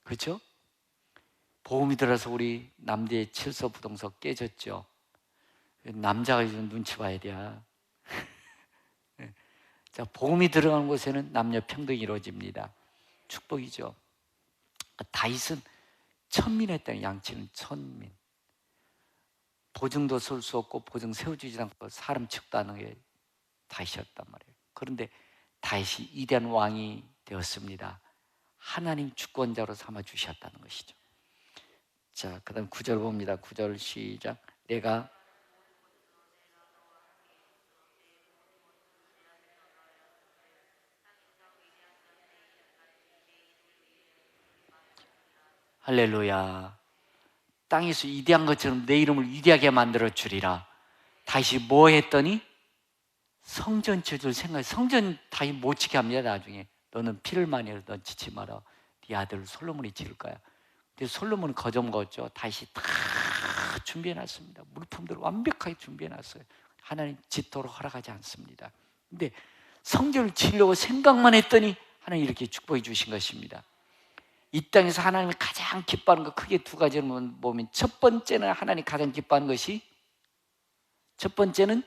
그렇죠? 복음이 들어서 우리 남대의 칠서부동석 깨졌죠. 남자가 이제 눈치 봐야 돼. 자, 복음이 들어가는 곳에는 남녀 평등이 이루어집니다. 축복이죠. 다윗은 천민했다는, 양치는 천민. 보증도 설 수 없고 보증 세워주지 않고 사람 척도 안 하는 게 다윗이었단 말이에요. 그런데 다윗이 위대한 왕이 되었습니다. 하나님 주권자로 삼아 주셨다는 것이죠. 자, 그 다음 9절 봅니다. 9절 시작. 내가 할렐루야. 땅에서 위대한 것처럼 내 이름을 위대하게 만들어 주리라. 다시 뭐 했더니 성전 지을 생각. 성전 다시 못 지게 합니다. 나중에 너는 피를 많이 흘려, 넌 지치 마라. 네 아들 솔로몬이 지을 거야. 근데 솔로몬은 거저 먹었죠. 다시 다 준비해놨습니다. 물품들을 완벽하게 준비해놨어요. 하나님 짓도록 허락하지 않습니다. 근데 성전을 지으려고 생각만 했더니 하나님 이렇게 축복해 주신 것입니다. 이 땅에서 하나님을 가장 기뻐하는 거 크게 두 가지를 보면, 첫 번째는 하나님 가장 기뻐하는 것이, 첫 번째는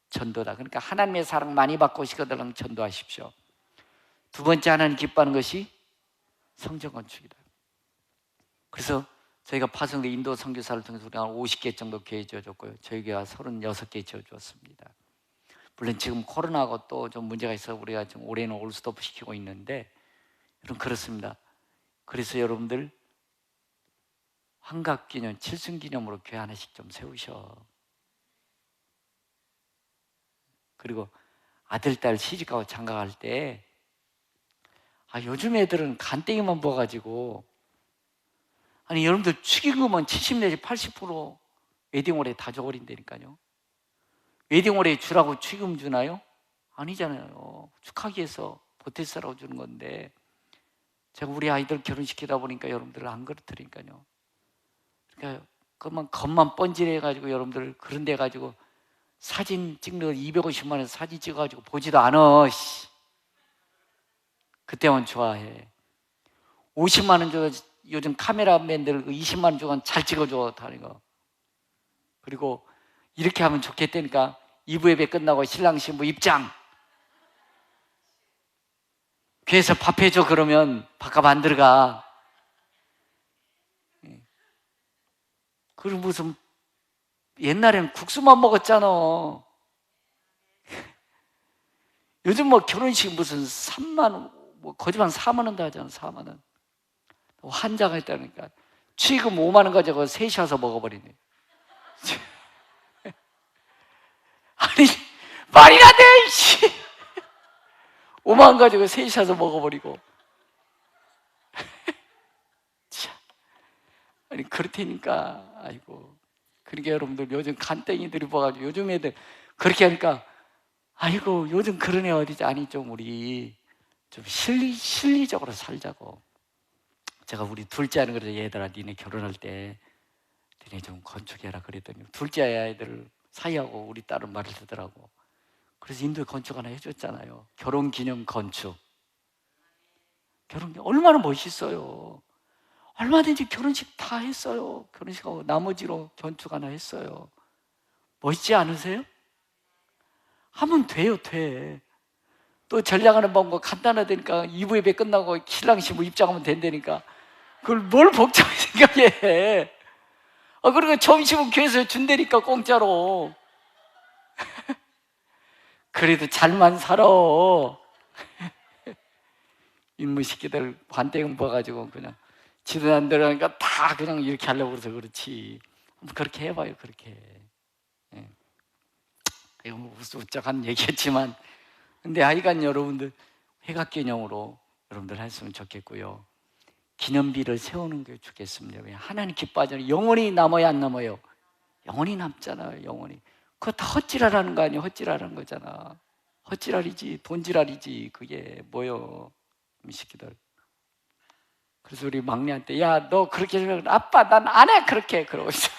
전도다. 그러니까 하나님의 사랑 많이 받고 싶거든 전도하십시오. 두 번째 하나님 기뻐하는 것이 성전 건축이다. 그래서 저희가 파송대 인도 선교사를 통해서 우리가 50개 정도 교회 지어줬고요. 저희 교회가 36개 지어주었습니다. 물론 지금 코로나하고 또 좀 문제가 있어서 우리가 지금 올해는 올스톱 시키고 있는데, 여러분 그렇습니다. 그래서 여러분들 환갑기념, 칠순기념으로 교회 하나씩 좀 세우셔. 그리고 아들, 딸 시집가고 장가갈 때, 요즘 애들은 간땡이만 부어가지고, 아니 여러분들 축의금은 70 내지 80% 웨딩홀에 다 줘버린다니까요. 웨딩홀에 주라고 축의금 주나요? 아니잖아요. 축하기 위해서 보태서라고 주는 건데, 제가 우리 아이들 결혼시키다 보니까 여러분들 안 그렇더니까요. 그러니까 그만 겉만 번질해가지고 여러분들 그런 데 가지고 사진 찍는 거 250만 원 사진 찍어가지고 보지도 않아. 그때만 좋아해. 50만 원 줘. 요즘 카메라맨들 20만 원 주고 잘 찍어줘 다는 거. 그리고 이렇게 하면 좋겠다니까 2부 예배 끝나고 신랑 신부 입장. 교회에서 밥 해줘. 그러면 밥값 안 들어가. 그리고 무슨 옛날에는 국수만 먹었잖아. 요즘 뭐 결혼식 무슨 3만 원, 뭐 거짓말 4만 원도 하잖아. 4만 원. 환장을 했다니까. 축의금 5만 원 가지고 셋이 와서 먹어버리네. 아니 말이나 돼. 5만 원 가지고 셋이 와서 먹어버리고. 아니 그렇다니까. 아이고. 그러니까 여러분들 요즘 간땡이들이 봐가지고 요즘 애들 그렇게 하니까, 아이고 요즘 그런 애 어디지. 아니 좀 우리 좀 실리적으로 살자고. 제가 우리 둘째 아는 그래서 얘들아 니네 결혼할 때 니네 좀 건축해라 그랬더니 둘째 아이들 사이하고 우리 딸은 말을 듣더라고. 그래서 인도에 건축 하나 해줬잖아요. 결혼기념 건축. 얼마나 멋있어요. 얼마든지 결혼식 다 했어요. 결혼식하고 나머지로 건축 하나 했어요. 멋있지 않으세요? 하면 돼요. 돼. 또 전략하는 방법 간단하다니까. 2부 예배 끝나고 신랑 신부 입장하면 된다니까. 그걸 뭘 복잡하게 생각해. 그리고 점심은 교회에서 준다니까 공짜로. 그래도 잘만 살아. 인무 새끼들 관대응 봐가지고 그냥 지도 안 들어가니까 다 그냥 이렇게 하려고 그래서 그렇지. 그렇게 해봐요. 그렇게. 이거 뭐 우스갯한 얘기였지만, 근데 하여간 여러분들 회각기념으로 여러분들 했으면 좋겠고요. 기념비를 세우는 게 좋겠습니다. 왜? 하나님 기뻐하잖아요. 영원히 남아야 안 남아요? 영원히 남잖아요. 영원히. 그거 다 헛지랄하는 거 아니에요? 헛지랄하는 거잖아. 헛지랄이지. 돈지랄이지. 그게 뭐요? 이 새끼들. 그래서 우리 막내한테 야 너 그렇게 생각해. 아빠 난 안 해 그렇게. 그러고 있어.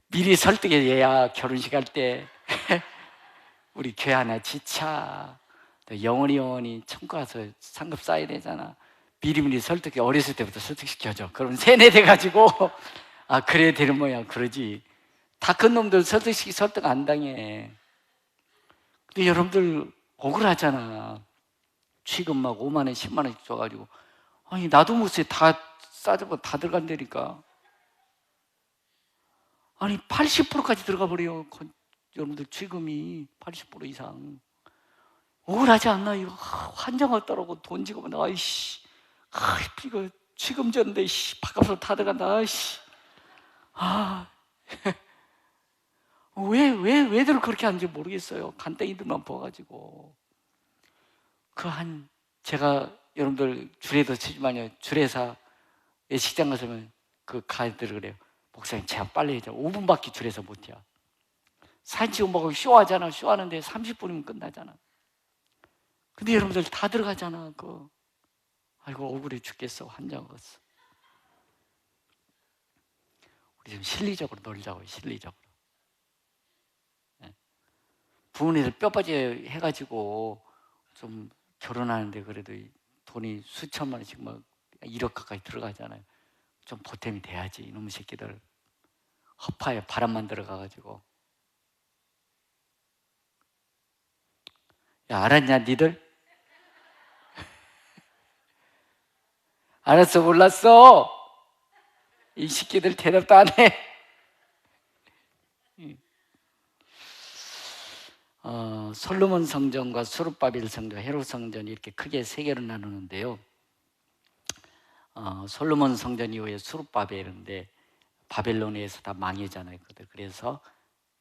미리 설득해. 얘야 결혼식 할 때 우리 교회 하나 지차. 영원히 천국 가서 상급 쌓아야 되잖아. 미리미리 설득해. 어렸을 때부터 설득시켜줘. 그럼 세뇌 돼가지고 그래야 되는 모양. 그러지. 다 큰 놈들 설득 안 당해. 근데 여러분들 억울하잖아. 취급 막 5만 원, 10만 원씩 줘가지고, 아니 나도 못해. 다 싸잡아 다 들어간다니까. 아니 80%까지 들어가 버려요. 여러분들 취금이 80% 이상. 억울하지 않나? 이거 환장 왔더라고. 돈 지급은 아이씨, 이거 취금 줬는데 밥값으로 다 들어간다. 아이씨, 왜들 그렇게 하는지 모르겠어요. 간땡이들만 보아가지고. 제가 여러분들 주례도 치지만요, 주례사 식장 가서면 그 가이드를 그래요. 목사님 제가 빨리 해줘. 5분밖에 줄에서 못해요. 사진 찍어 먹고 쇼하잖아. 쇼하는데 30분이면 끝나잖아. 근데 여러분들 다 들어가잖아. 아이고 억울해 죽겠어. 환장하겠어. 우리 좀 실리적으로 놀자고요. 실리적으로. 네. 부모님들 뼈빠지 해가지고 좀 결혼하는데 그래도 돈이 수천만 원씩 막 1억 가까이 들어가잖아요. 좀 보탬이 돼야지. 이놈의 새끼들 허파에 바람만 들어가가지고. 야, 알았냐 니들? 알았어 몰랐어? 이 새끼들 대답도 안 해. 솔로몬 성전과 수룹바벨 성전, 헤롯 성전 이렇게 크게 세 개로 나누는데요. 솔로몬 성전 이후에 수룹바벨인데 바벨론에서 다 망해잖아요. 그래서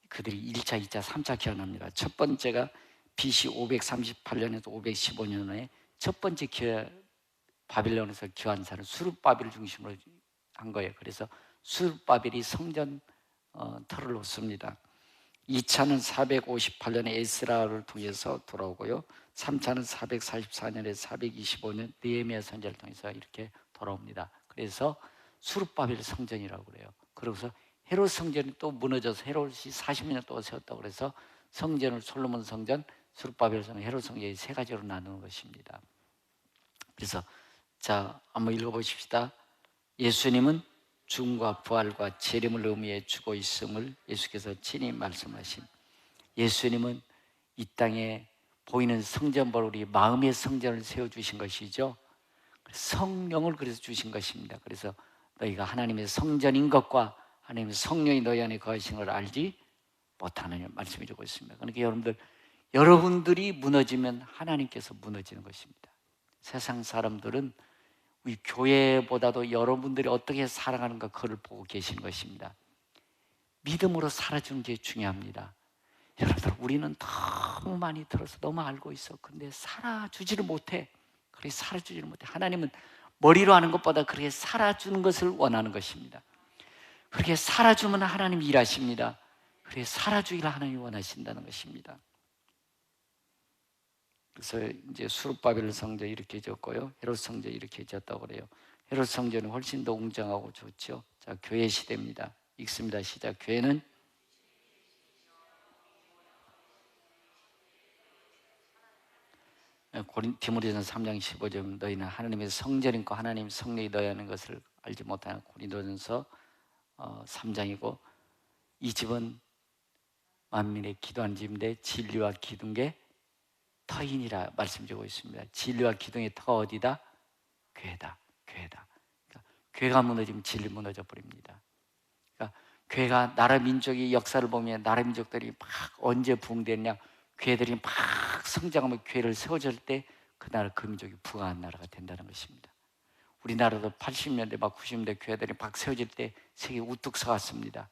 그들이 1차, 2차, 3차 기원합니다. 첫 번째가 BC 538년에서 515년에 첫 번째 바벨론에서 기원사를 수룹바벨 중심으로 한 거예요. 그래서 수룹바벨이 성전 터를 놓습니다. 2차는 458년에 에스라를 통해서 돌아오고요. 3차는 444년에 425년 느헤미야 선지자를 통해서 이렇게 돌아옵니다. 그래서 수룹바벨 성전이라고 그래요. 그러고서 헤롯 성전이 또 무너져서 헤롯이 40년 동안 세웠다고 그래서 성전을 솔로몬 성전, 수룹바벨 성전, 헤롯 성전이 세 가지로 나누는 것입니다. 그래서 자, 한번 읽어보십시다. 예수님은 죽음과 부활과 재림을 의미해 주고 있음을 예수께서 친히 말씀하신, 예수님은 이 땅에 보이는 성전보다 우리 마음의 성전을 세워주신 것이죠. 성령을 그래서 주신 것입니다. 그래서 너희가 하나님의 성전인 것과 하나님의 성령이 너희 안에 거하시는 걸 알지 못하느냐 말씀해 주고 있습니다. 그러니까 여러분들이 무너지면 하나님께서 무너지는 것입니다. 세상 사람들은 우리 교회보다도 여러분들이 어떻게 살아가는가 그걸 보고 계시는 것입니다. 믿음으로 살아주는 게 중요합니다. 여러분들 우리는 너무 많이 들어서 너무 알고 있어. 근데 살아주지를 못해. 그렇게 살아주지를 못해. 하나님은 머리로 하는 것보다 그렇게 살아주는 것을 원하는 것입니다. 그렇게 살아주면 하나님이 일하십니다. 그렇게 살아주기를 하나님이 원하신다는 것입니다. 그래서 이제 수룹바벨 성전 이렇게 지었고요, 헤롯 성전 이렇게 지었다고 그래요. 헤롯 성전은 훨씬 더 웅장하고 좋죠. 자, 교회 시대입니다. 읽습니다. 시작. 교회는 디모데전서 3장 15절 너희는 하나님의 성전이고 하나님 성령이 너희 하는 것을 알지 못하는 고린도전서 3장이고, 이 집은 만민의 기도하는 집인데 진리와 기둥의 터이니라 말씀드리고 있습니다. 진리와 기둥의 터가 어디다? 교회다. 교회다. 그러니까 교회가 무너지면 진리 무너져 버립니다. 그러니까 교회가 나라 민족의 역사를 보면 나라 민족들이 막 언제 부흥되느냐, 교회들이 막 성장하면 교회를 세워줄 때 그 나라 그 민족이 부강한 나라가 된다는 것입니다. 우리나라도 80년대 막 90년대 교회들이 막 세워질 때 세계 우뚝 서갔습니다.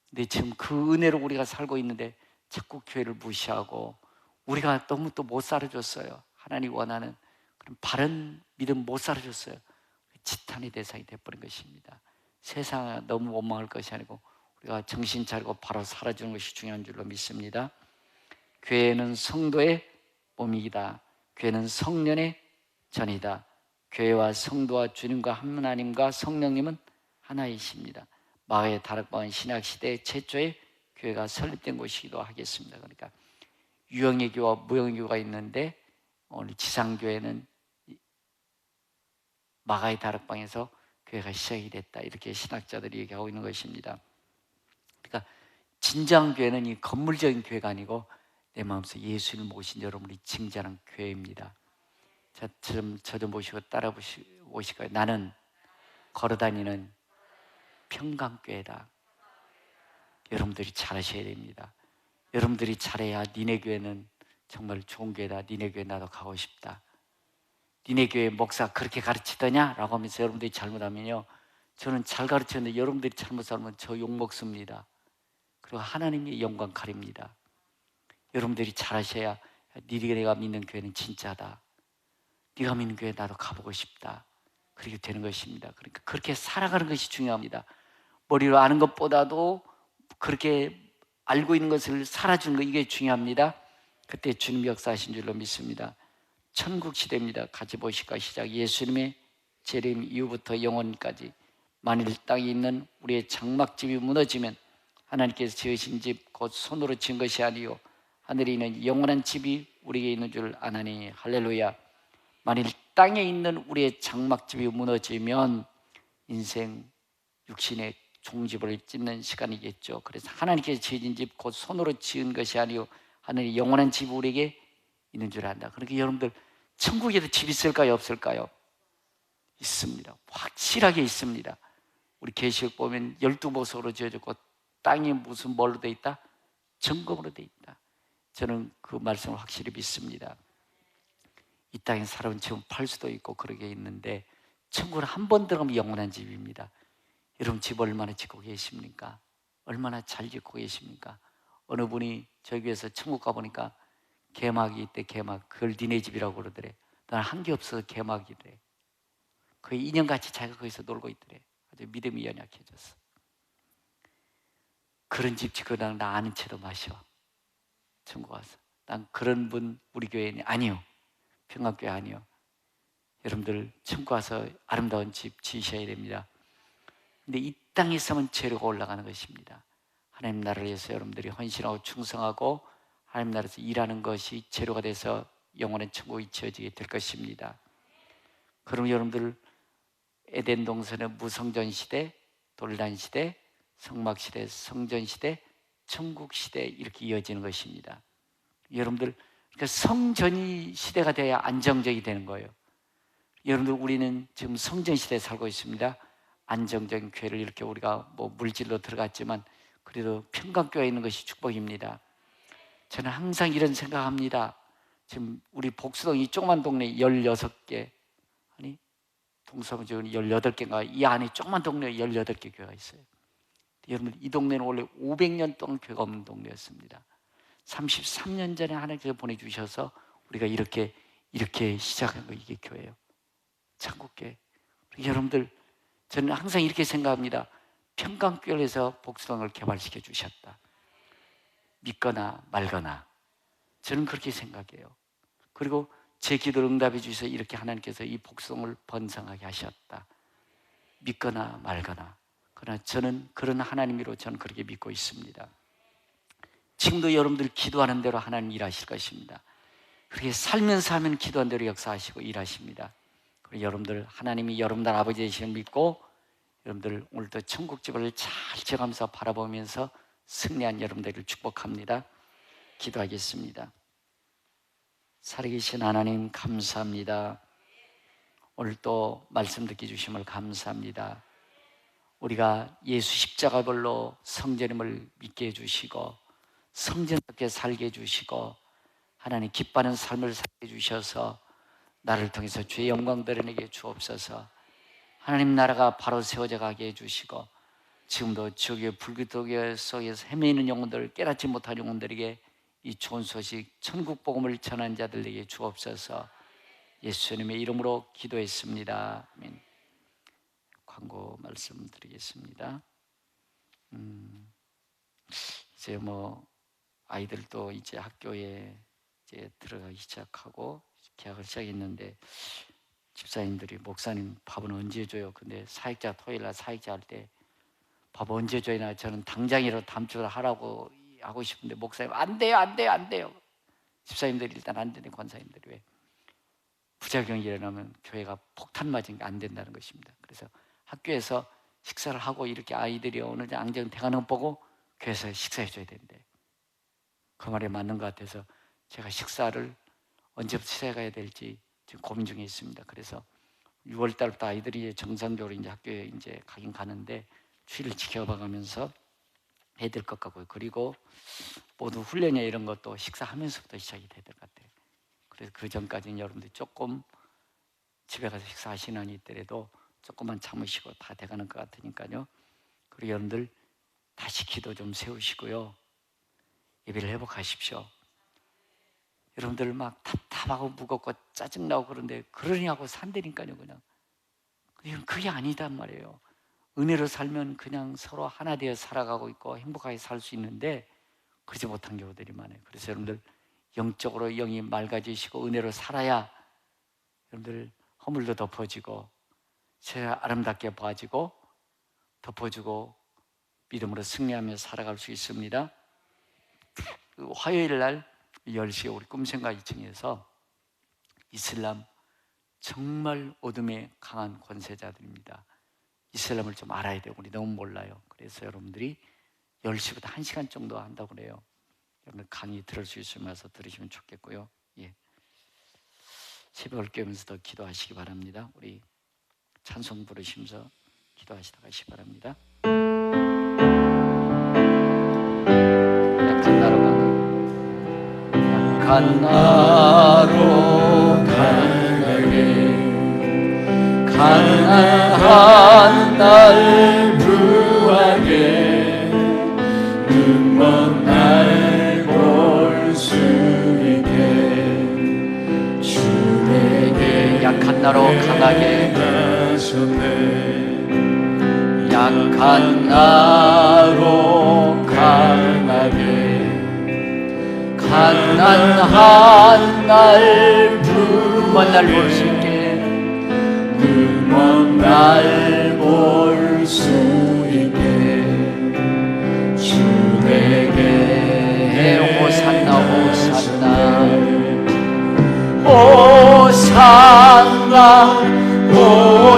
근데 지금 그 은혜로 우리가 살고 있는데 자꾸 교회를 무시하고 우리가 너무 또 못 살아줬어요. 하나님 원하는 그런 바른 믿음 못 살아줬어요. 지탄의 대상이 돼버린 것입니다. 세상에 너무 원망할 것이 아니고 우리가 정신 차리고 바로 살아주는 것이 중요한 줄로 믿습니다. 교회는 성도의 몸이다. 교회는 성년의 전이다. 교회와 성도와 주님과 하나님과 성령님은 하나이십니다. 마가의 다락방은 신약시대 최초의 교회가 설립된 곳이기도 하겠습니다. 그러니까 유형의 교회와 무형의 교회가 있는데 오늘 지상교회는 마가의 다락방에서 교회가 시작이 됐다, 이렇게 신학자들이 얘기하고 있는 것입니다. 그러니까 진정한 교회는 이 건물적인 교회가 아니고 내 마음속에 예수를 모신 여러분이 증자하는 교회입니다. 저도 모시고 따라 보시고요. 나는 걸어다니는 평강교회다. 여러분들이 잘하셔야 됩니다. 여러분들이 잘해야 니네 교회는 정말 좋은 교회다. 니네 교회 나도 가고 싶다. 니네 교회 목사 그렇게 가르치더냐? 라고 하면서 여러분들이 잘못하면요, 저는 잘 가르쳤는데 여러분들이 잘못 살면 저 욕먹습니다. 그리고 하나님의 영광 가립니다. 여러분들이 잘하셔야 니네가 믿는 교회는 진짜다. 네가 믿는 교회 나도 가보고 싶다. 그렇게 되는 것입니다. 그러니까 그렇게 살아가는 것이 중요합니다. 머리로 아는 것보다도 그렇게 알고 있는 것을 살아주는 것, 이게 중요합니다. 그때 주님 역사하신 줄로 믿습니다. 천국 시대입니다. 같이 보실까? 시작. 예수님의 재림 이후부터 영원까지 만일 땅에 있는 우리의 장막집이 무너지면 하나님께서 지으신 집 곧 손으로 지은 것이 아니요 하늘에 있는 영원한 집이 우리에게 있는 줄 아나니. 할렐루야. 만일 땅에 있는 우리의 장막집이 무너지면 인생 육신의 종집을 찢는 시간이겠죠. 그래서 하나님께서 지은 집 곧 손으로 지은 것이 아니요 하늘에 영원한 집이 우리에게 있는 줄 안다. 그러니까 여러분들 천국에도 집 있을까요? 없을까요? 있습니다. 확실하게 있습니다. 우리 계시록 보면 12보석으로 지어졌고 땅이 무슨 뭘로 돼 있다? 정금으로 돼 있다. 저는 그 말씀을 확실히 믿습니다. 이 땅에 살아온 집은 팔 수도 있고 그러게 있는데 천국은 한 번 들어가면 영원한 집입니다. 여러분 집 얼마나 짓고 계십니까? 얼마나 잘 짓고 계십니까? 어느 분이 저희 교회에서 천국 가보니까 개막이 있대. 개막. 그걸 니네 집이라고 그러더래. 난 한 게 없어서 개막이래. 거의 인형같이 자기가 거기서 놀고 있더래. 아주 믿음이 연약해졌어. 그런 집 짓고 나 아는 채도 마셔. 천국 와서. 난 그런 분 우리 교회는 아니요. 평강교회 아니요. 여러분들 천국 와서 아름다운 집 지으셔야 됩니다. 근데 이 땅에서만 재료가 올라가는 것입니다. 하나님 나라를 위해서 여러분들이 헌신하고 충성하고 하나님 나라에서 일하는 것이 재료가 돼서 영원한 천국이 지어지게 될 것입니다. 그럼 여러분들 에덴 동산의 무성전 시대, 돌란 시대, 성막 시대, 성전 시대, 천국 시대 이렇게 이어지는 것입니다. 여러분들 그러니까 성전이 시대가 돼야 안정적이 되는 거예요. 여러분들 우리는 지금 성전 시대에 살고 있습니다. 안정적인 교회를 이렇게 우리가 뭐 물질로 들어갔지만 그래도 평강교회에 있는 것이 축복입니다. 저는 항상 이런 생각합니다. 지금 우리 복수동 이 조그만 동네 16개, 아니 동서문 지금 18개인가, 이 안에 조그만 동네에 18개 교회가 있어요. 여러분 이 동네는 원래 500년 동안 교회가 없는 동네였습니다. 33년 전에 하나님께서 보내주셔서 우리가 이렇게 시작한 거, 이게 교회예요. 천국교회. 여러분들 저는 항상 이렇게 생각합니다. 평강교회에서 복수동을 개발시켜 주셨다. 믿거나 말거나 저는 그렇게 생각해요. 그리고 제 기도를 응답해 주셔서 이렇게 하나님께서 이 복수동을 번성하게 하셨다. 믿거나 말거나. 그러나 저는 그런 하나님으로 저는 그렇게 믿고 있습니다. 지금도 여러분들 기도하는 대로 하나님 일하실 것입니다. 그렇게 살면서 하면 기도한 대로 역사하시고 일하십니다. 그리고 여러분들 하나님이 여러분들 아버지 되시는 믿고 여러분들 오늘도 천국집을 잘 지어가면서 바라보면서 승리한 여러분들을 축복합니다. 기도하겠습니다. 살아계신 하나님 감사합니다. 오늘 또 말씀 듣게 주심을 감사합니다. 우리가 예수 십자가별로 성전임을 믿게 해주시고 성전답게 살게 해주시고 하나님 기뻐하는 삶을 살게 해주셔서 나를 통해서 주의 영광 드러내게 주옵소서. 하나님 나라가 바로 세워져 가게 해주시고 지금도 지옥의 불기독교 속에서 헤매이는 영혼들, 깨닫지 못한 영혼들에게 이 좋은 소식 천국 복음을 전한 자들에게 주옵소서. 예수님의 이름으로 기도했습니다. 아멘. 광고 말씀드리겠습니다. 이제 뭐 아이들도 이제 학교에 이제 들어가기 시작하고 개학을 시작했는데 집사님들이 목사님 밥은 언제 줘요? 근데 사역자 토요일날 사역자 할 때 밥 언제 줘야 저는 당장이라도 다음 주에 하라고 하고 싶은데 목사님 안 돼요. 집사님들이 일단 안 되는 권사님들이 왜 부작용이 일어나면 교회가 폭탄 맞은 게 안 된다는 것입니다. 그래서 학교에서 식사를 하고 이렇게 아이들이 어느 정도 안정돼가는 거 보고 교회에서 식사해 줘야 된대. 그 말에 맞는 것 같아서 제가 식사를 언제부터 시작해야 될지 지금 고민 중에 있습니다. 그래서 6월 달부터 아이들이 정상적으로 이제 학교에 이제 가긴 가는데 추위를 지켜봐가면서 해야 될 것 같고요. 그리고 모두 훈련이나 이런 것도 식사하면서부터 시작이 돼야 될 것 같아요. 그래서 그 전까지는 여러분들이 조금 집에 가서 식사하시는 이때라도 조금만 참으시고 다 돼가는 것 같으니까요. 그리고 여러분들 다시 기도 좀 세우시고요. 예배를 회복하십시오. 여러분들 막 답답하고 무겁고 짜증나고 그런데 그러냐고 산다니까요. 그냥 그게 아니단 말이에요. 은혜로 살면 그냥 서로 하나 되어 살아가고 있고 행복하게 살 수 있는데 그러지 못한 경우들이 많아요. 그래서 여러분들 영적으로 영이 맑아지시고 은혜로 살아야 여러분들 허물도 덮어지고 제 아름답게 보아지고 덮어주고 믿음으로 승리하며 살아갈 수 있습니다. 화요일 날 10시에 우리 꿈생각 2층에서 이슬람 정말 어둠의 강한 권세자들입니다. 이슬람을 좀 알아야 돼요. 우리 너무 몰라요. 그래서 여러분들이 10시부터 1시간 정도 한다고 그래요. 여러분들 강의 들을 수 있으면 와서 들으시면 좋겠고요. 예. 새벽을 깨우면서 더 기도하시기 바랍니다. 우리 찬송 부르시면서 기도하시다 가시기 바랍니다. 약한 나로 강하게 가난한 날 부하게 눈먼 날 볼 수 있게 주에게 약한 나로 강하게 약한 나로 강하게 가난한 날 눈먼 날 볼 수 있게 눈먼 날 볼 수 있게 주에게 호산나 호산나 호산나 오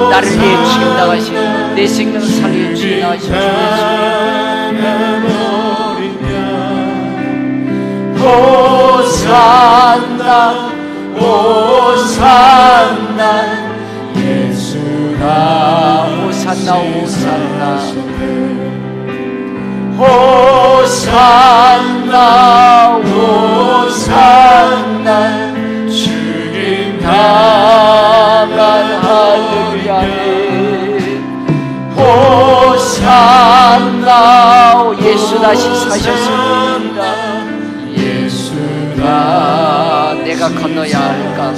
나를 위해 죽임 나가신 내 생명 살리에 죽임 나가신 주 예수 호산나 호산나 예수나 호산나 호산나 호산나 호산나 주님 나만 할렐루야 호산나 예수 다시 사셨습니다 예수가 내가 건너야 할까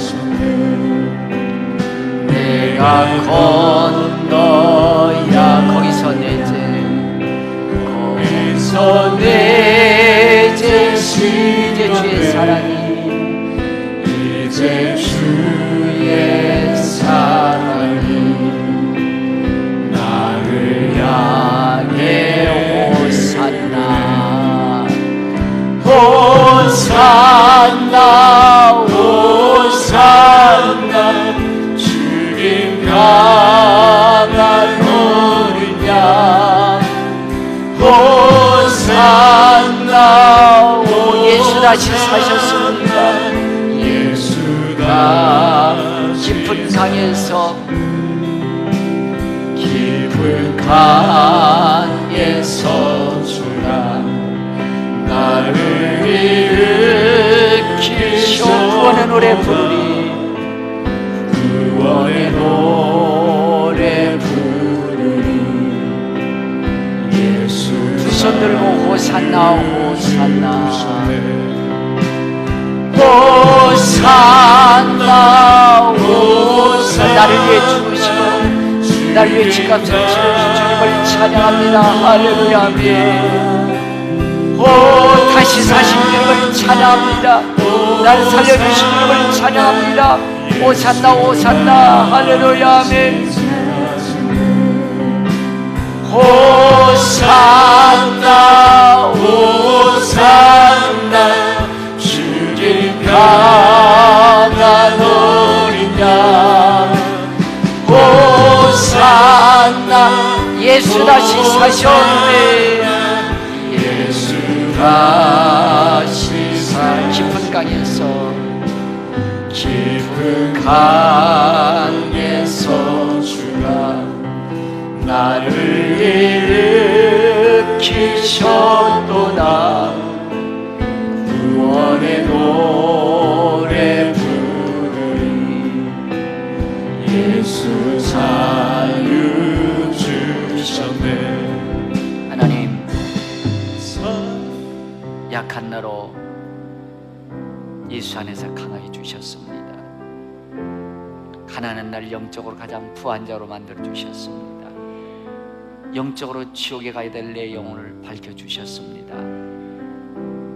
내가 건너야 거기서 내 죄 이제 주의 사랑이 이제 주의 사랑이 나를 향해 호산나 호산나 호산나 주님 강한 어린 양 호산나 오 예수 다시 사셨습니다 예수가 깊은 강에서 주가 나를 일으키시오 구원의 노래 부르리 구원의 노래 부르리 예수 두 손 들고 호산나 호산나 호산나 호산나 나를 위해 죽으시고 나를 위해 집값을 치르신 주님을 찬양합니다 할렐루야 아멘 오 다시 사신 주님을 찬양합니다 나를 살려주신 주님을 찬양합니다 호산나 호산나 할렐루야 아멘 호산나 호산나 주님 강한 어린 양 호산나 예수 다시 사셨네 예수 다시 사 깊은 강에서 깊은 강에서 주가 나를 일으키셨도다. 구원의 노래 부르리. 예수 자유 주셨네. 하나님, 약한 나로 예수 안에서 강하게 주셨습니다. 가난한 날 영적으로 가장 부한 자로 만들어 주셨습니다. 영적으로 지옥에 가야 될 내 영혼을 밝혀 주셨습니다.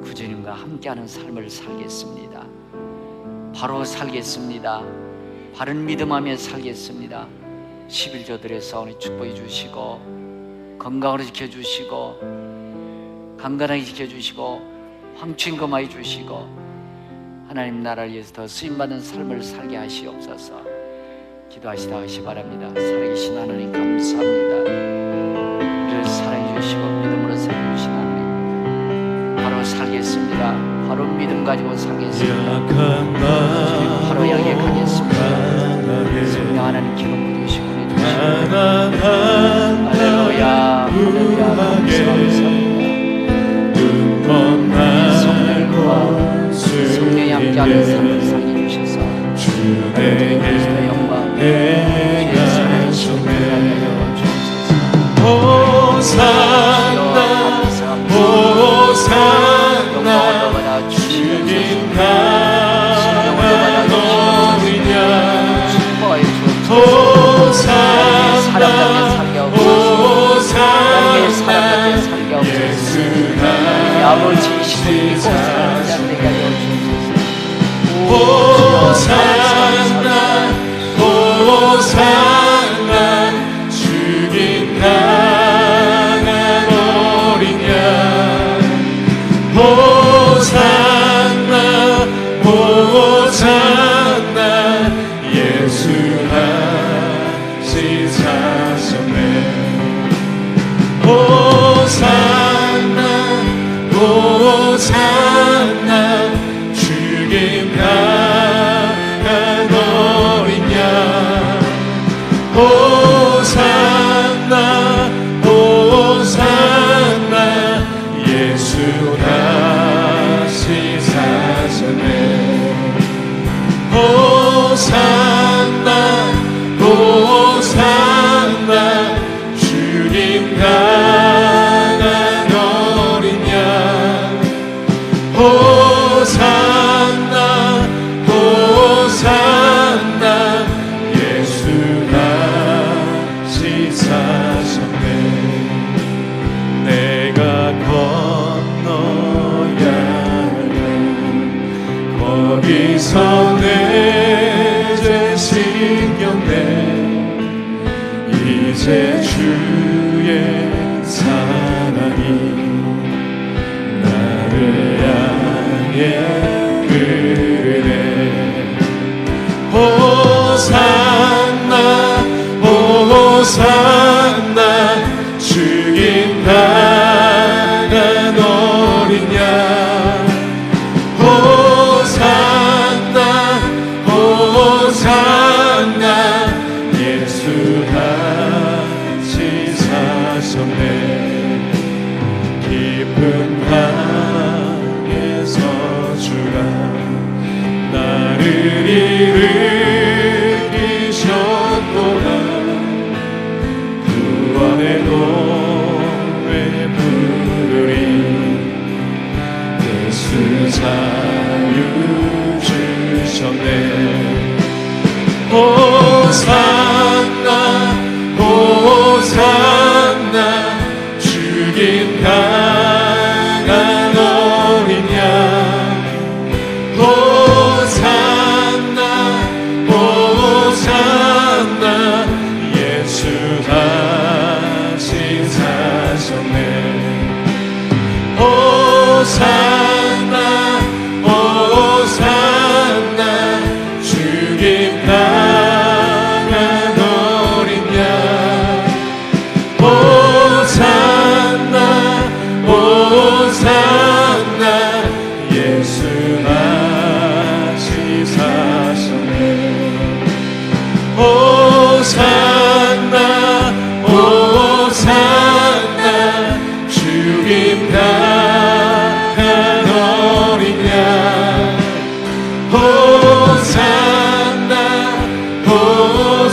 구주님과 함께하는 삶을 살겠습니다. 바로 살겠습니다. 바른 믿음하며 살겠습니다. 11조 드려서 축복해 주시고 건강으로 지켜주시고 강건하게 지켜주시고 황취인 검하여 주시고 하나님 나라를 위해서 더 쓰임받는 삶을 살게 하시옵소서. 기도하시다 하시 바랍니다. 살아계신 하나님 감사합니다. 우리를 사랑해 주시고 믿음으로 살려주신 하나님, 바로 살겠습니다. 바로 믿음 가지고 살겠습니다. 바로 향해 가겠습니다. 성령 하나님 기름 부으시고 해주시고 할렐루야 할렐루야 감사합니다. 성령과 성령이 함께하는 삶을 살게 주셔서 그리스도의 영광 주의 사랑의 신뢰하여 주옵소서. 호산나 호산나 주님 강한 어린 양 호산나 호산나 예수가 아버지이시니 호산나 호산나 호산나 주님 강한 어린 양 호산나 호산나 예수가 시사셨네. 호산나 호산나 주님 강한 어린 양 호산나 호산나 예수가 시사셨네. 호산나 호산나 주님 강한 어린 양 호산나 호산나 예수가 시사셨네. 내가 건너야 거기서 내 죄 신경내 이제 주의 사랑이 나를 향해 흐르네. 호산나 호산나 주님 강한 어린 양 호산나 호산나 예수가 시사셨네. 깊은 강에서 주가 나를 일으키셨도다. 구원의 노래 부르리. 예수 자유 주셨네. 호산나 호산나 주님 강한 어린 양 호산나 호산나 예수 다시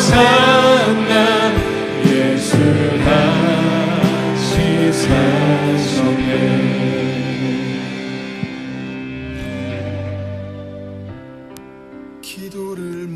사랑